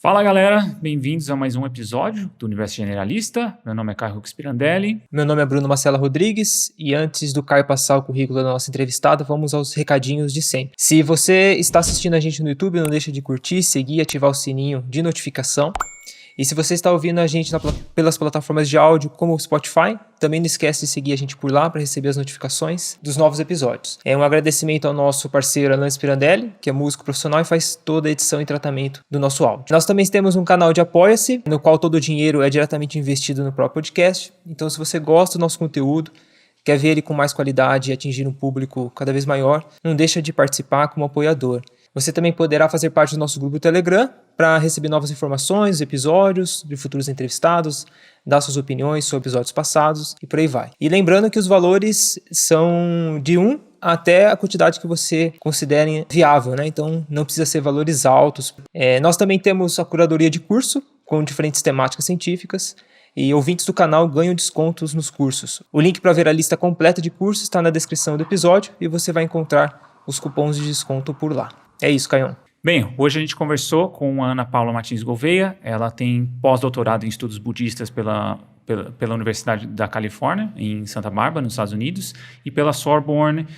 Fala galera, bem-vindos a mais um episódio do Universo Generalista. Meu nome é Caio Rux Pirandelli. Meu nome é Bruno Marcela Rodrigues e antes do Caio passar o currículo da nossa entrevistada, vamos aos recadinhos de sempre. Se você está assistindo a gente no YouTube, não deixa de curtir, seguir e ativar o sininho de notificação. E se você está ouvindo a gente pelas plataformas de áudio como o Spotify, também não esquece de seguir a gente por lá para receber as notificações dos novos episódios. Um agradecimento ao nosso parceiro Alan Spirandelli, que é músico profissional e faz toda a edição e tratamento do nosso áudio. Nós também temos um canal de Apoia-se, no qual todo o dinheiro é diretamente investido no próprio podcast. Então, se você gosta do nosso conteúdo, quer ver ele com mais qualidade e atingir um público cada vez maior, não deixa de participar como apoiador. Você também poderá fazer parte do nosso grupo Telegram para receber novas informações, episódios de futuros entrevistados, dar suas opiniões sobre episódios passados e por aí vai. E lembrando que os valores são de 1 até a quantidade que você considere viável, né? Então não precisa ser valores altos. Nós também temos a curadoria de curso com diferentes temáticas científicas e ouvintes do canal ganham descontos nos cursos. O link para ver a lista completa de cursos está na descrição do episódio e você vai encontrar os cupons de desconto por lá. É isso, Caião. Bem, hoje a gente conversou com a Ana Paula Martins Gouveia. Ela tem pós-doutorado em estudos budistas pela Universidade da Califórnia, em Santa Bárbara, nos Estados Unidos, e pela Sorbonne,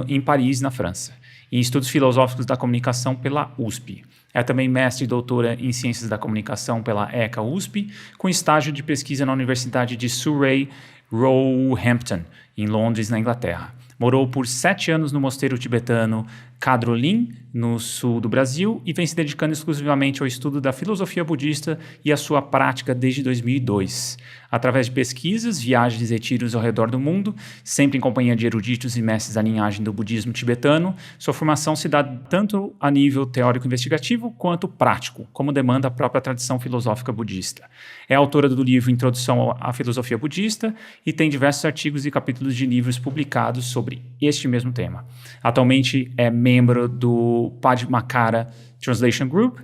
em Paris, na França. E em estudos filosóficos da comunicação pela USP. É também mestre e doutora em ciências da comunicação pela ECA-USP, com estágio de pesquisa na Universidade de Surrey, Roehampton, em Londres, na Inglaterra. Morou por 7 anos no mosteiro tibetano Kadrolin, no sul do Brasil, e vem se dedicando exclusivamente ao estudo da filosofia budista e à sua prática desde 2002. Através de pesquisas, viagens e retiros ao redor do mundo, sempre em companhia de eruditos e mestres da linhagem do budismo tibetano, sua formação se dá tanto a nível teórico-investigativo quanto prático, como demanda a própria tradição filosófica budista. É autora do livro Introdução à Filosofia Budista e tem diversos artigos e capítulos de livros publicados sobre este mesmo tema. Atualmente é membro do Padmakara Translation Group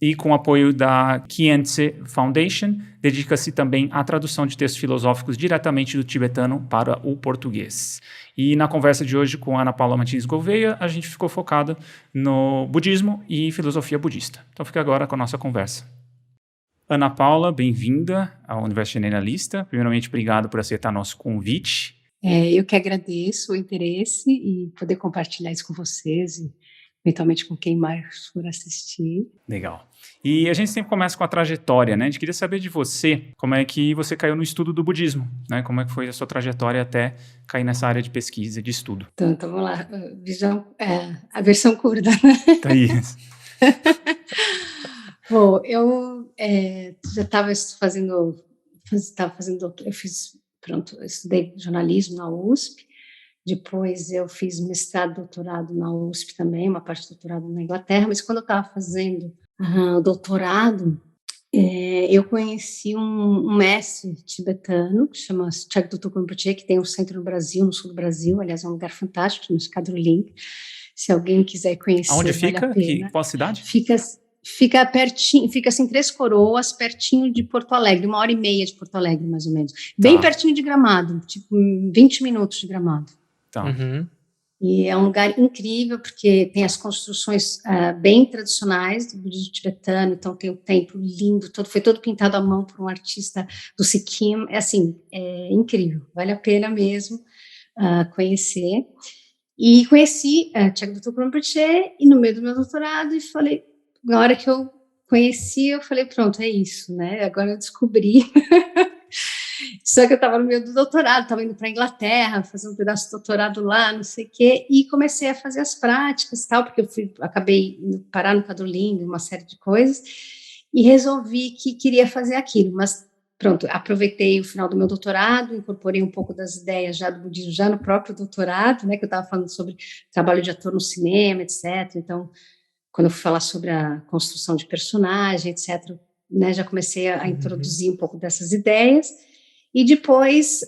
e, com apoio da Khyentse Foundation, dedica-se também à tradução de textos filosóficos diretamente do tibetano para o português. E na conversa de hoje com a Ana Paula Martins Gouveia, a gente ficou focado no budismo e filosofia budista. Então fica agora com a nossa conversa. Ana Paula, bem-vinda ao Universo Generalista. Primeiramente, obrigado por aceitar nosso convite. Eu que agradeço o interesse e poder compartilhar isso com vocês e eventualmente com quem mais for assistir. Legal. E a gente sempre começa com a trajetória, né? A gente queria saber de você, como é que você caiu no estudo do budismo, né? Como é que foi a sua trajetória até cair nessa área de pesquisa e de estudo? Então vamos lá, a versão curta. Tá aí. Bom, eu já estava fazendo, eu estudei jornalismo na USP, depois eu fiz mestrado, doutorado na USP também, uma parte de doutorado na Inglaterra, mas quando eu estava fazendo o doutorado, eu conheci um mestre tibetano, que chama Chagduduk Rinpoche, que tem um centro no Brasil, no sul do Brasil, aliás, é um lugar fantástico, chama Kadrolin, se alguém quiser conhecer, aonde vale fica? a pena. Qual cidade? Fica pertinho, fica assim, Três Coroas, pertinho de Porto Alegre, 1h30 de Porto Alegre, mais ou menos. Bem pertinho de Gramado, tipo 20 minutos de Gramado. Tá. Uhum. E é um lugar incrível, porque tem as construções bem tradicionais do budismo tibetano, então tem o templo lindo, foi todo pintado à mão por um artista do Sikkim, é incrível, vale a pena mesmo conhecer. E conheci Chagduduk Rinpoche, e no meio do meu doutorado, e falei, na hora que eu conheci, eu falei, pronto, é isso, né? Agora eu descobri. Só que eu estava no meio do doutorado, estava indo para a Inglaterra, fazer um pedaço de doutorado lá, não sei o quê, e comecei a fazer as práticas e tal, porque acabei indo parar no Kadrolin, uma série de coisas, e resolvi que queria fazer aquilo, mas pronto, aproveitei o final do meu doutorado, incorporei um pouco das ideias já do budismo, já no próprio doutorado, né, que eu estava falando sobre trabalho de ator no cinema, etc., então quando eu fui falar sobre a construção de personagem, etc., né, já comecei a introduzir um pouco dessas ideias, e depois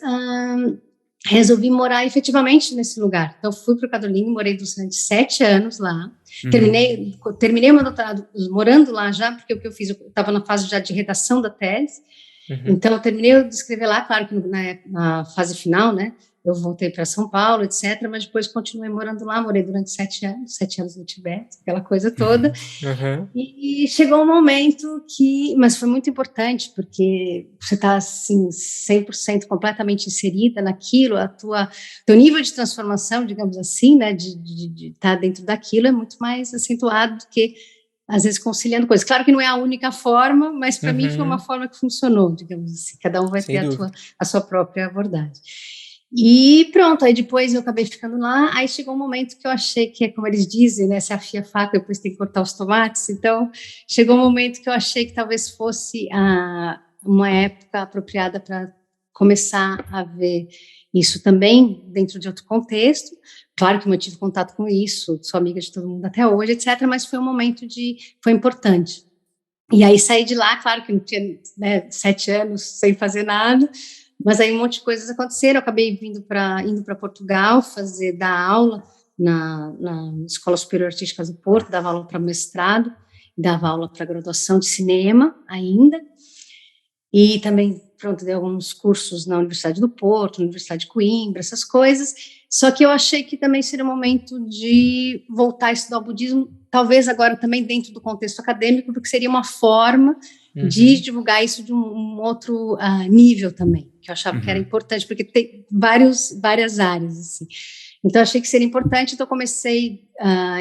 resolvi morar efetivamente nesse lugar. Então, fui para o Kadrolin, morei durante 7 anos lá, terminei o meu doutorado morando lá já, porque o que eu fiz, eu estava na fase já de redação da tese, então eu terminei de escrever lá, claro que na fase final, né, eu voltei para São Paulo, etc., mas depois continuei morando lá, morei durante 7 anos no Tibete, aquela coisa toda. Uhum. E chegou um momento mas foi muito importante, porque você está, assim, 100% completamente inserida naquilo, teu nível de transformação, digamos assim, né, de estar dentro daquilo é muito mais acentuado do que, às vezes, conciliando coisas. Claro que não é a única forma, mas para mim foi uma forma que funcionou, digamos assim, cada um vai Sem ter dúvida. a sua própria abordagem. E pronto, aí depois eu acabei ficando lá, aí chegou um momento que eu achei que, como eles dizem, né, se afia a faca, depois tem que cortar os tomates, então chegou um momento que eu achei que talvez fosse uma época apropriada para começar a ver isso também dentro de outro contexto. Claro que eu mantive contato com isso, sou amiga de todo mundo até hoje, etc., mas foi um momento foi importante. E aí saí de lá, claro que não tinha, né, 7 anos sem fazer nada, mas aí um monte de coisas aconteceram, eu acabei indo para Portugal dar aula na Escola Superior Artística do Porto, dava aula para mestrado, dava aula para graduação de cinema ainda, e também, pronto, dei alguns cursos na Universidade do Porto, na Universidade de Coimbra, essas coisas, só que eu achei que também seria o momento de voltar a estudar o budismo, talvez agora também dentro do contexto acadêmico, porque seria uma forma de divulgar isso de um outro nível também, que eu achava que era importante, porque tem várias áreas, assim. Então, achei que seria importante, então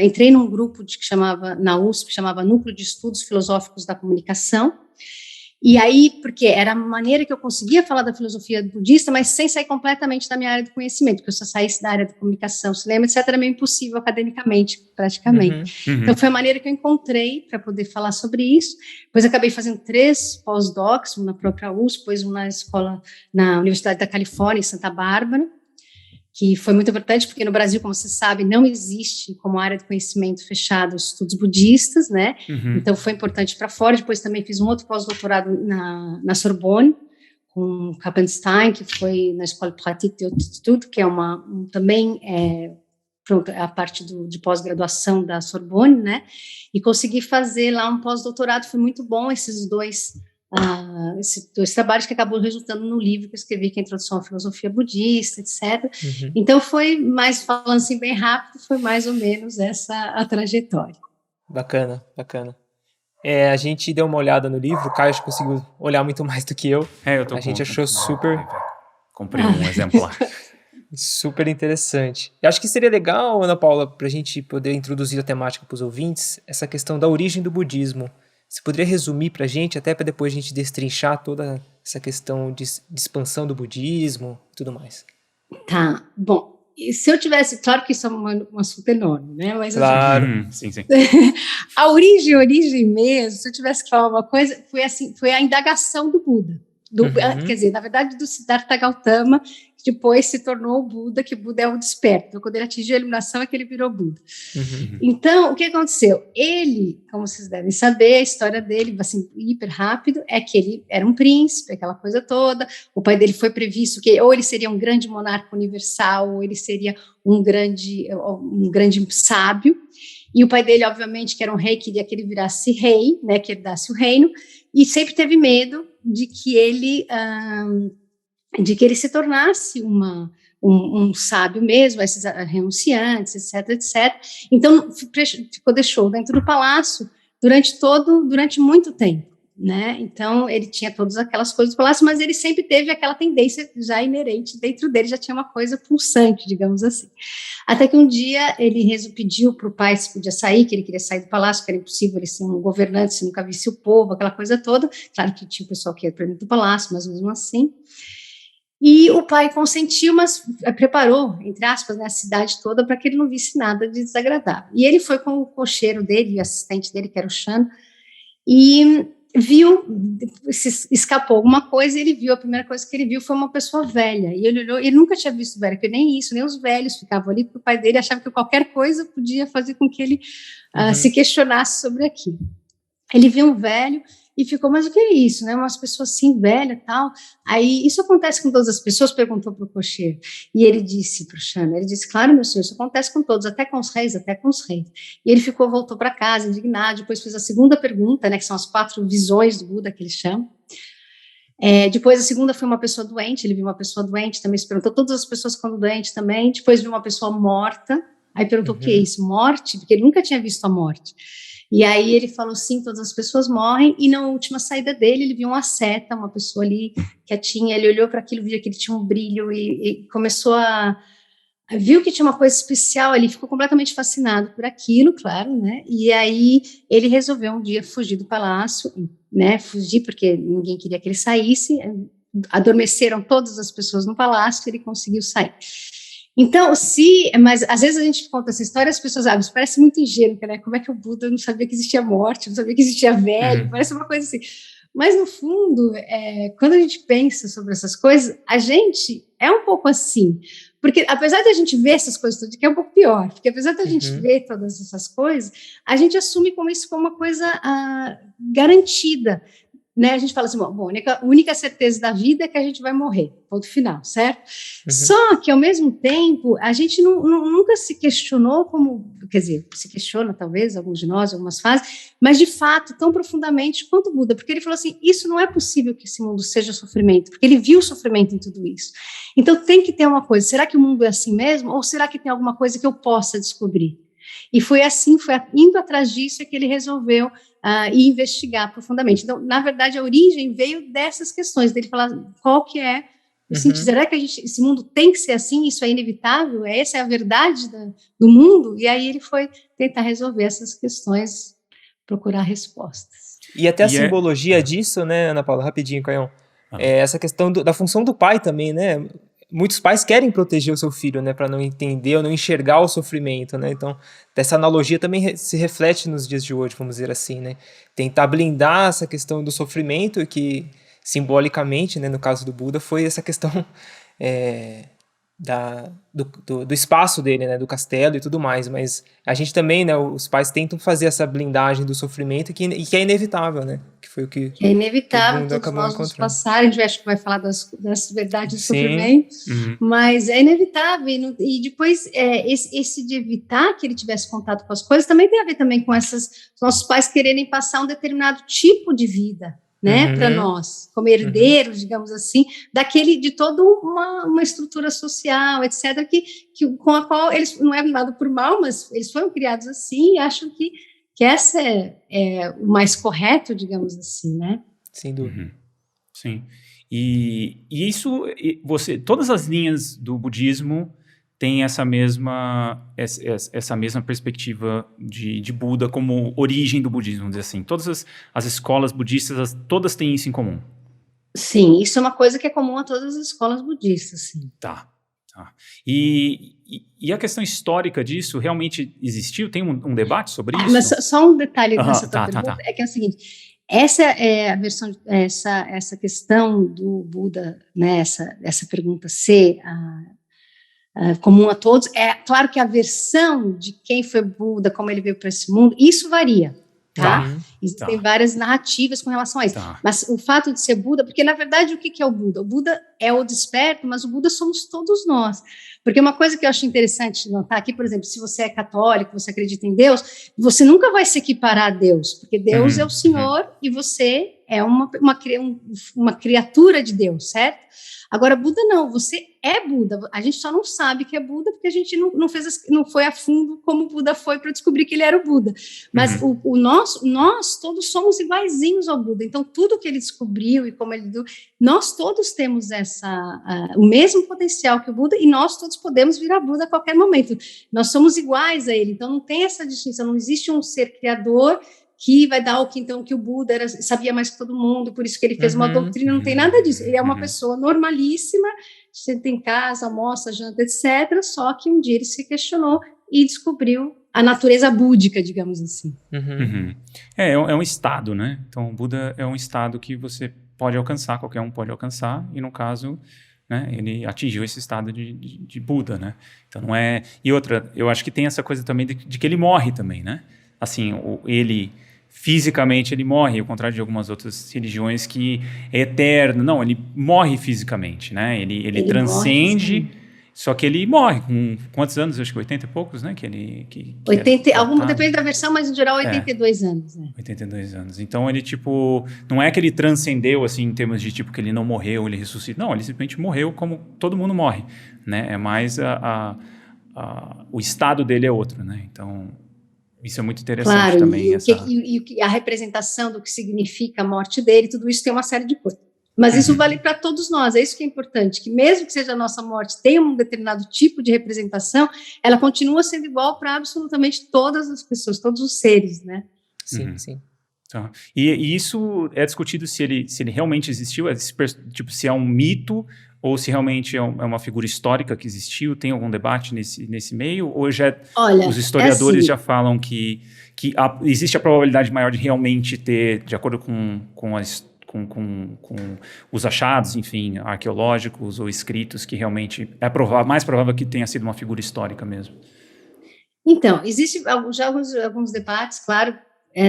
entrei num grupo que chamava, na USP, chamava Núcleo de Estudos Filosóficos da Comunicação, e aí, porque era a maneira que eu conseguia falar da filosofia budista, mas sem sair completamente da minha área de conhecimento, porque se eu saísse da área de comunicação, cinema, etc., era meio impossível academicamente, praticamente. Então, foi a maneira que eu encontrei para poder falar sobre isso. Depois, acabei fazendo 3 pós-docs, um na própria USP, depois um na Universidade da Califórnia, em Santa Bárbara, que foi muito importante, porque no Brasil, como você sabe, não existe como área de conhecimento fechado estudos budistas, né? Então, foi importante para fora. Depois também fiz um outro pós-doutorado na Sorbonne, com Kappenstein, que foi na Escola Pratique de Haute Étude, que é também a parte de pós-graduação da Sorbonne, né? E consegui fazer lá um pós-doutorado, foi muito bom esses dois trabalhos que acabou resultando no livro que eu escrevi, que é a Introdução à Filosofia Budista, etc. Então, foi mais, falando assim bem rápido, foi mais ou menos essa a trajetória. Bacana, bacana. A gente deu uma olhada no livro, o Caio acho que conseguiu olhar muito mais do que eu. Eu tô A gente achou super... Comprei um exemplar. Super interessante. Eu acho que seria legal, Ana Paula, para a gente poder introduzir a temática para os ouvintes, essa questão da origem do budismo. Você poderia resumir para a gente, até para depois a gente destrinchar toda essa questão de expansão do budismo e tudo mais? Tá, bom, e se eu tivesse, claro que isso é um assunto enorme, né, mas claro. Sim. A origem mesmo, se eu tivesse que falar uma coisa, foi a indagação do Buda, quer dizer, na verdade, do Siddhartha Gautama, que depois se tornou o Buda, que o Buda é o desperto, então, quando ele atingiu a iluminação é que ele virou Buda. Então, o que aconteceu? Ele, como vocês devem saber, a história dele, assim, hiper rápido, é que ele era um príncipe, aquela coisa toda, o pai dele foi previsto que ou ele seria um grande monarca universal, ou ele seria um grande sábio, e o pai dele, obviamente, que era um rei, queria que ele virasse rei, né, que herdasse o reino, e sempre teve medo de que ele se tornasse um sábio mesmo, esses renunciantes, etc. Então, deixou dentro do palácio durante muito tempo, né? Então, ele tinha todas aquelas coisas do palácio, mas ele sempre teve aquela tendência já inerente dentro dele, já tinha uma coisa pulsante, digamos assim. Até que um dia ele pediu para o pai se podia sair, que ele queria sair do palácio, que era impossível ele ser um governante se nunca visse o povo, aquela coisa toda. Claro que tinha o pessoal que ia para dentro do palácio, mas mesmo assim. E o pai consentiu, mas preparou, entre aspas, né, a cidade toda para que ele não visse nada de desagradável. E ele foi com o cocheiro dele, o assistente dele, que era o Shan, e viu, se escapou alguma coisa, ele viu, a primeira coisa que ele viu foi uma pessoa velha, e ele olhou, ele nunca tinha visto velho, porque nem isso, nem os velhos ficavam ali, porque o pai dele achava que qualquer coisa podia fazer com que ele se questionasse sobre aquilo. Ele viu um velho e ficou, mas o que é isso, né? Umas pessoas assim, velhas e tal. Aí, isso acontece com todas as pessoas? Perguntou para o cocheiro. E ele disse para o Shana, ele disse, claro, meu senhor, isso acontece com todos, até com os reis, até com os reis. E ele voltou para casa, indignado, depois fez a segunda pergunta, né, que são as 4 visões do Buda, que ele chama. Depois a segunda foi uma pessoa doente, ele viu uma pessoa doente, também se perguntou, todas as pessoas ficando doentes também, depois viu uma pessoa morta, aí perguntou o que é isso, morte? Porque ele nunca tinha visto a morte. E aí ele falou, sim, todas as pessoas morrem, e na última saída dele, ele viu uma seta, uma pessoa ali quietinha, ele olhou para aquilo, viu que ele tinha um brilho, e começou viu que tinha uma coisa especial ali, ficou completamente fascinado por aquilo, claro, né, e aí ele resolveu um dia fugir do palácio, né, fugir porque ninguém queria que ele saísse, adormeceram todas as pessoas no palácio, ele conseguiu sair. Então, mas às vezes a gente conta essa história, as pessoas, isso parece muito ingênuo, né, como é que o Buda não sabia que existia morte, não sabia que existia velho, parece uma coisa assim, mas no fundo, quando a gente pensa sobre essas coisas, a gente é um pouco assim, porque apesar de a gente ver essas coisas tudo, que é um pouco pior, porque apesar de a gente ver todas essas coisas, a gente assume como isso como uma coisa garantida, né? A gente fala assim, bom, a única certeza da vida é que a gente vai morrer, ponto final, certo? Só que, ao mesmo tempo, a gente nunca se questionou como, quer dizer, se questiona talvez, alguns de nós, algumas fases, mas de fato, tão profundamente quanto o Buda, porque ele falou assim, isso não é possível que esse mundo seja sofrimento, porque ele viu o sofrimento em tudo isso. Então tem que ter uma coisa, será que o mundo é assim mesmo? Ou será que tem alguma coisa que eu possa descobrir? E foi assim, foi indo atrás disso que ele resolveu investigar profundamente. Então, na verdade, a origem veio dessas questões, dele falar qual que é o sentido. Será que esse mundo tem que ser assim? Isso é inevitável? Essa é a verdade do mundo? E aí ele foi tentar resolver essas questões, procurar respostas. E até a simbologia disso, né, Ana Paula, rapidinho, Caião, essa questão da função do pai também, né? Muitos pais querem proteger o seu filho, né, para não entender ou não enxergar o sofrimento, né? Então, essa analogia também se reflete nos dias de hoje, vamos dizer assim, né? Tentar blindar essa questão do sofrimento, que simbolicamente, né, no caso do Buda, foi essa questão do espaço dele, né, do castelo e tudo mais, mas a gente também, né, os pais tentam fazer essa blindagem do sofrimento que é inevitável, né, que foi o que é inevitável, todo mundo todos acabou nós encontrando. Nos passarem, a gente acho que vai falar das verdades do sofrimento, mas é inevitável, e depois esse de evitar que ele tivesse contato com as coisas, também tem a ver também com nossos pais quererem passar um determinado tipo de vida, né, para nós, como herdeiros, digamos assim, de toda uma estrutura social, etc., com a qual eles não é nada por mal, mas eles foram criados assim e acham que essa é o mais correto, digamos assim, né? Sem dúvida. Sim. E isso, todas as linhas do budismo têm essa mesma perspectiva de Buda como origem do budismo, vamos dizer assim. Todas as escolas budistas, todas têm isso em comum. Sim, isso é uma coisa que é comum a todas as escolas budistas, sim. Tá. E a questão histórica disso realmente existiu? Tem um debate sobre isso? Mas só um detalhe nessa tua pergunta, é que é o seguinte, essa é a versão, essa questão do Buda, né, essa pergunta ser comum a todos, é claro que a versão de quem foi Buda, como ele veio para esse mundo, isso varia, tá? Existem várias narrativas com relação a isso, mas o fato de ser Buda, porque na verdade o que é o Buda? O Buda é o desperto, mas o Buda somos todos nós, porque uma coisa que eu acho interessante notar aqui, por exemplo, se você é católico, você acredita em Deus, você nunca vai se equiparar a Deus, porque Deus é o Senhor e você é uma criatura de Deus, certo? Agora, Buda não, você é Buda, a gente só não sabe que é Buda porque a gente não foi a fundo como Buda foi para descobrir que ele era o Buda, mas nós todos somos iguaizinhos ao Buda, então tudo que ele descobriu e como ele deu, nós todos temos o mesmo potencial que o Buda e nós todos podemos virar Buda a qualquer momento, nós somos iguais a ele, então não tem essa distinção, não existe um ser criador que vai dar que o Buda sabia mais que todo mundo, por isso que ele fez uma doutrina, não tem nada disso. Ele é uma pessoa normalíssima, senta em casa, almoça, janta, etc., só que um dia ele se questionou e descobriu a natureza búdica, digamos assim. É um estado, né? Então, o Buda é um estado que você pode alcançar, qualquer um pode alcançar, e no caso, né, ele atingiu esse estado de Buda, né? Então, não é... E outra, eu acho que tem essa coisa também de que ele morre também, né? Assim, fisicamente ele morre, ao contrário de algumas outras religiões que é eterno. Não, ele morre fisicamente, né? Ele transcende, Só que ele morre com quantos anos? Eu acho que 80 e poucos, né? 80, depende da versão, mas em geral 82 anos. 82 anos. Então ele, tipo, não é que ele transcendeu, assim, em termos de, tipo, que ele não morreu, ele ressuscita. Não, ele simplesmente morreu como todo mundo morre, né? É mais o estado dele é outro, né? Então, isso é muito interessante também. E a representação do que significa a morte dele, tudo isso tem uma série de coisas. Mas isso vale para todos nós, é isso que é importante, que mesmo que seja a nossa morte tenha um determinado tipo de representação, ela continua sendo igual para absolutamente todas as pessoas, todos os seres, né? Sim, sim. Tá. E isso é discutido se ele realmente existiu, tipo, se é um mito ou se realmente é uma figura histórica que existiu. Tem algum debate nesse meio? Ou os historiadores já falam que existe a probabilidade maior de realmente ter, de acordo com os achados, enfim, arqueológicos ou escritos, que realmente é mais provável que tenha sido uma figura histórica mesmo? Então, existem já alguns debates, claro.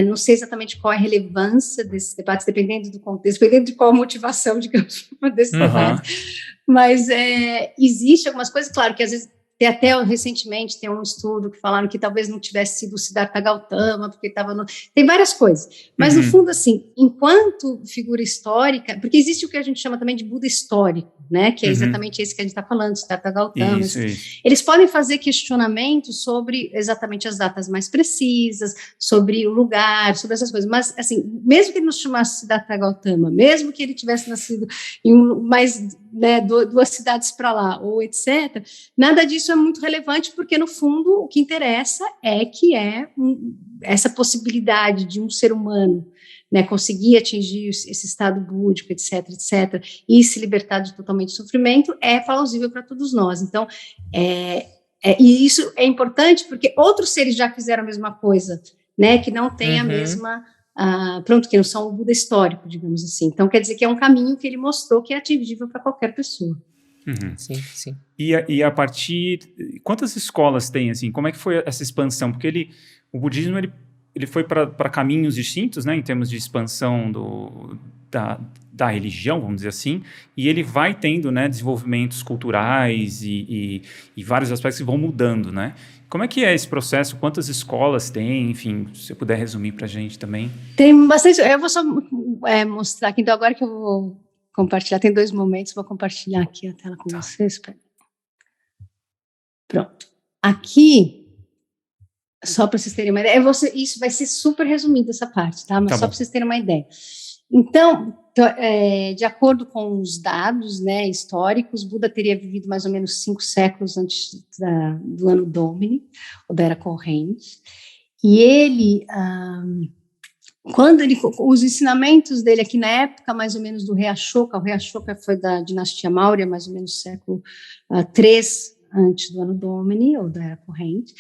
Não sei exatamente qual é a relevância desses debates, dependendo do contexto, dependendo de qual a motivação, digamos, desses debates. Mas existe algumas coisas, claro, que às vezes, até recentemente tem um estudo que falaram que talvez não tivesse sido o Siddhartha Gautama, porque estava no... Tem várias coisas. Mas, no fundo, assim, enquanto figura histórica, porque existe o que a gente chama também de Buda histórico, né? Que é exatamente esse que a gente está falando, Siddhartha Gautama. Isso. Eles podem fazer questionamentos sobre exatamente as datas mais precisas, sobre o lugar, sobre essas coisas. Mas, assim, mesmo que ele não se chamasse Siddhartha Gautama, mesmo que ele tivesse nascido em duas cidades para lá, ou etc., nada disso é muito relevante, porque, no fundo, o que interessa é que essa possibilidade de um ser humano, né, conseguir atingir esse estado búdico, etc., e se libertar de totalmente sofrimento, é plausível para todos nós. Então, e isso é importante porque outros seres já fizeram a mesma coisa, né, que não tem a mesma... que não são o Buda histórico, digamos assim. Então, quer dizer que é um caminho que ele mostrou que é atingível para qualquer pessoa. Sim. E a partir... Quantas escolas tem, assim? Como é que foi essa expansão? Porque o budismo, ele foi para caminhos distintos, né? Em termos de expansão da religião, vamos dizer assim. E ele vai tendo, né, desenvolvimentos culturais e vários aspectos que vão mudando, né? Como é que é esse processo? Quantas escolas tem? Enfim, se você puder resumir para a gente também. Tem bastante... Eu vou só mostrar aqui. Então, agora que eu vou compartilhar, tem 2 momentos, vou compartilhar aqui a tela com vocês. Pronto. Aqui, só para vocês terem uma ideia, isso vai ser super resumido essa parte, tá? Mas só para vocês terem uma ideia. Então, de acordo com os dados, né, históricos, Buda teria vivido mais ou menos 5 séculos antes do ano Domini, ou da Era Corrente, e ele... os ensinamentos dele aqui na época, mais ou menos do rei Ashoka, o rei Ashoka foi da dinastia Maurya, mais ou menos século 3 antes do ano Domini, ou da Era Corrente,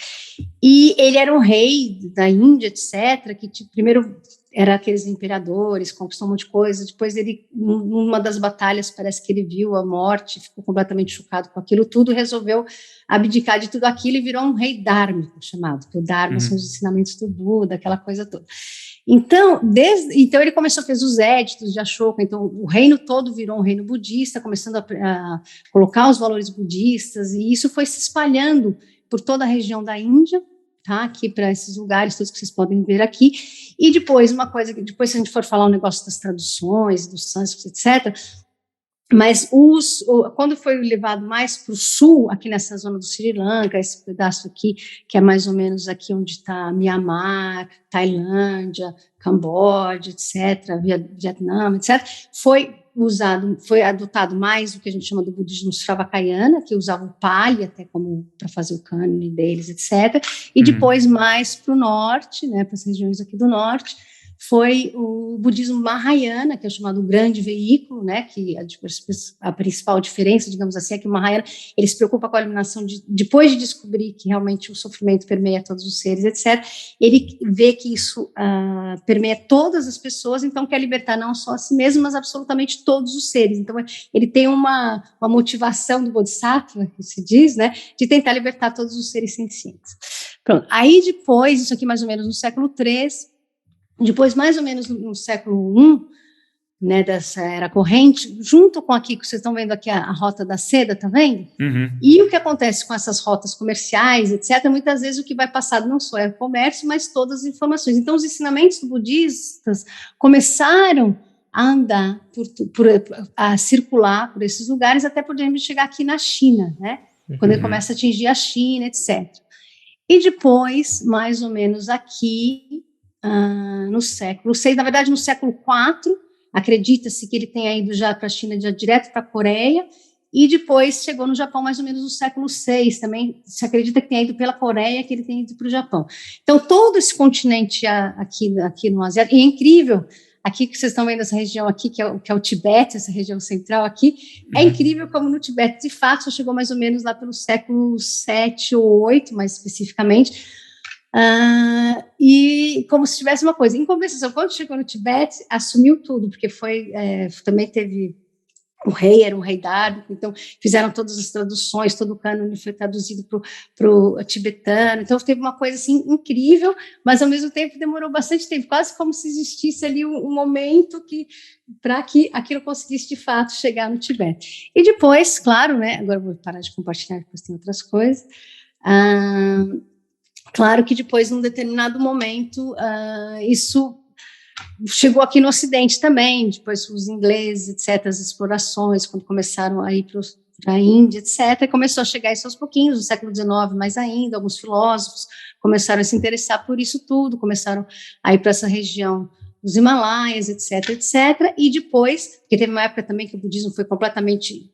e ele era um rei da Índia, etc., que primeiro era aqueles imperadores, conquistou um monte de coisa, depois ele, numa das batalhas, parece que ele viu a morte, ficou completamente chocado com aquilo tudo, resolveu abdicar de tudo aquilo e virou um rei dármico, chamado, porque o Dharma são os ensinamentos do Buda, aquela coisa toda. Então, ele fez os éditos de Ashoka, então o reino todo virou um reino budista, começando a colocar os valores budistas, e isso foi se espalhando por toda a região da Índia, tá? Aqui para esses lugares todos que vocês podem ver aqui. E depois, se a gente for falar um negócio das traduções, dos sânscritos, etc., mas quando foi levado mais para o sul, aqui nessa zona do Sri Lanka, esse pedaço aqui, que é mais ou menos aqui onde está Mianmar, Tailândia, Camboja, etc., Vietnã, etc., foi adotado mais o que a gente chama do budismo Sravakayana, que usava o Pali até como para fazer o cânone deles, etc., e depois mais para o norte, né, para as regiões aqui do norte, foi o budismo Mahayana, que é o chamado grande veículo, né, que a principal diferença, digamos assim, é que o Mahayana, ele se preocupa com a eliminação depois de descobrir que realmente o sofrimento permeia todos os seres, etc., ele vê que isso permeia todas as pessoas, então quer libertar não só a si mesmo, mas absolutamente todos os seres. Então, ele tem uma motivação do Bodhisattva, que se diz, né, de tentar libertar todos os seres sencientes. Pronto. Aí depois, isso aqui mais ou menos no século III, depois, mais ou menos no século I, né, dessa era corrente, junto com aqui, que vocês estão vendo aqui a rota da seda, tá vendo? E o que acontece com essas rotas comerciais, etc., muitas vezes o que vai passar não só é o comércio, mas todas as informações. Então, os ensinamentos budistas começaram a andar, a circular por esses lugares, até podemos chegar aqui na China, né? Quando ele começa a atingir a China, etc. E depois, mais ou menos aqui, no século VI, na verdade, no século IV, acredita-se que ele tenha ido já para a China, já direto para a Coreia, e depois chegou no Japão mais ou menos no século VI, também se acredita que tenha ido pela Coreia, que ele tenha ido para o Japão. Então, todo esse continente aqui no Asiático, e é incrível, aqui que vocês estão vendo essa região aqui, que é o Tibete, essa região central aqui, é incrível como no Tibete, de fato, só chegou mais ou menos lá pelo século VII ou VIII, mais especificamente, e como se tivesse uma coisa. Em compensação, quando chegou no Tibete, assumiu tudo, porque também teve era um rei dármico, então fizeram todas as traduções, todo o cânone foi traduzido para o tibetano, então teve uma coisa assim incrível, mas ao mesmo tempo demorou bastante tempo, quase como se existisse ali um momento para que aquilo conseguisse de fato chegar no Tibete. E depois, claro, né, agora eu vou parar de compartilhar, depois tem outras coisas, claro que depois, num determinado momento, isso chegou aqui no Ocidente também, depois os ingleses, etc., as explorações, quando começaram a ir para a Índia, etc., começou a chegar isso aos pouquinhos, no século XIX mais ainda, alguns filósofos começaram a se interessar por isso tudo, começaram a ir para essa região dos Himalaias, etc., etc., e depois, porque teve uma época também que o budismo foi completamente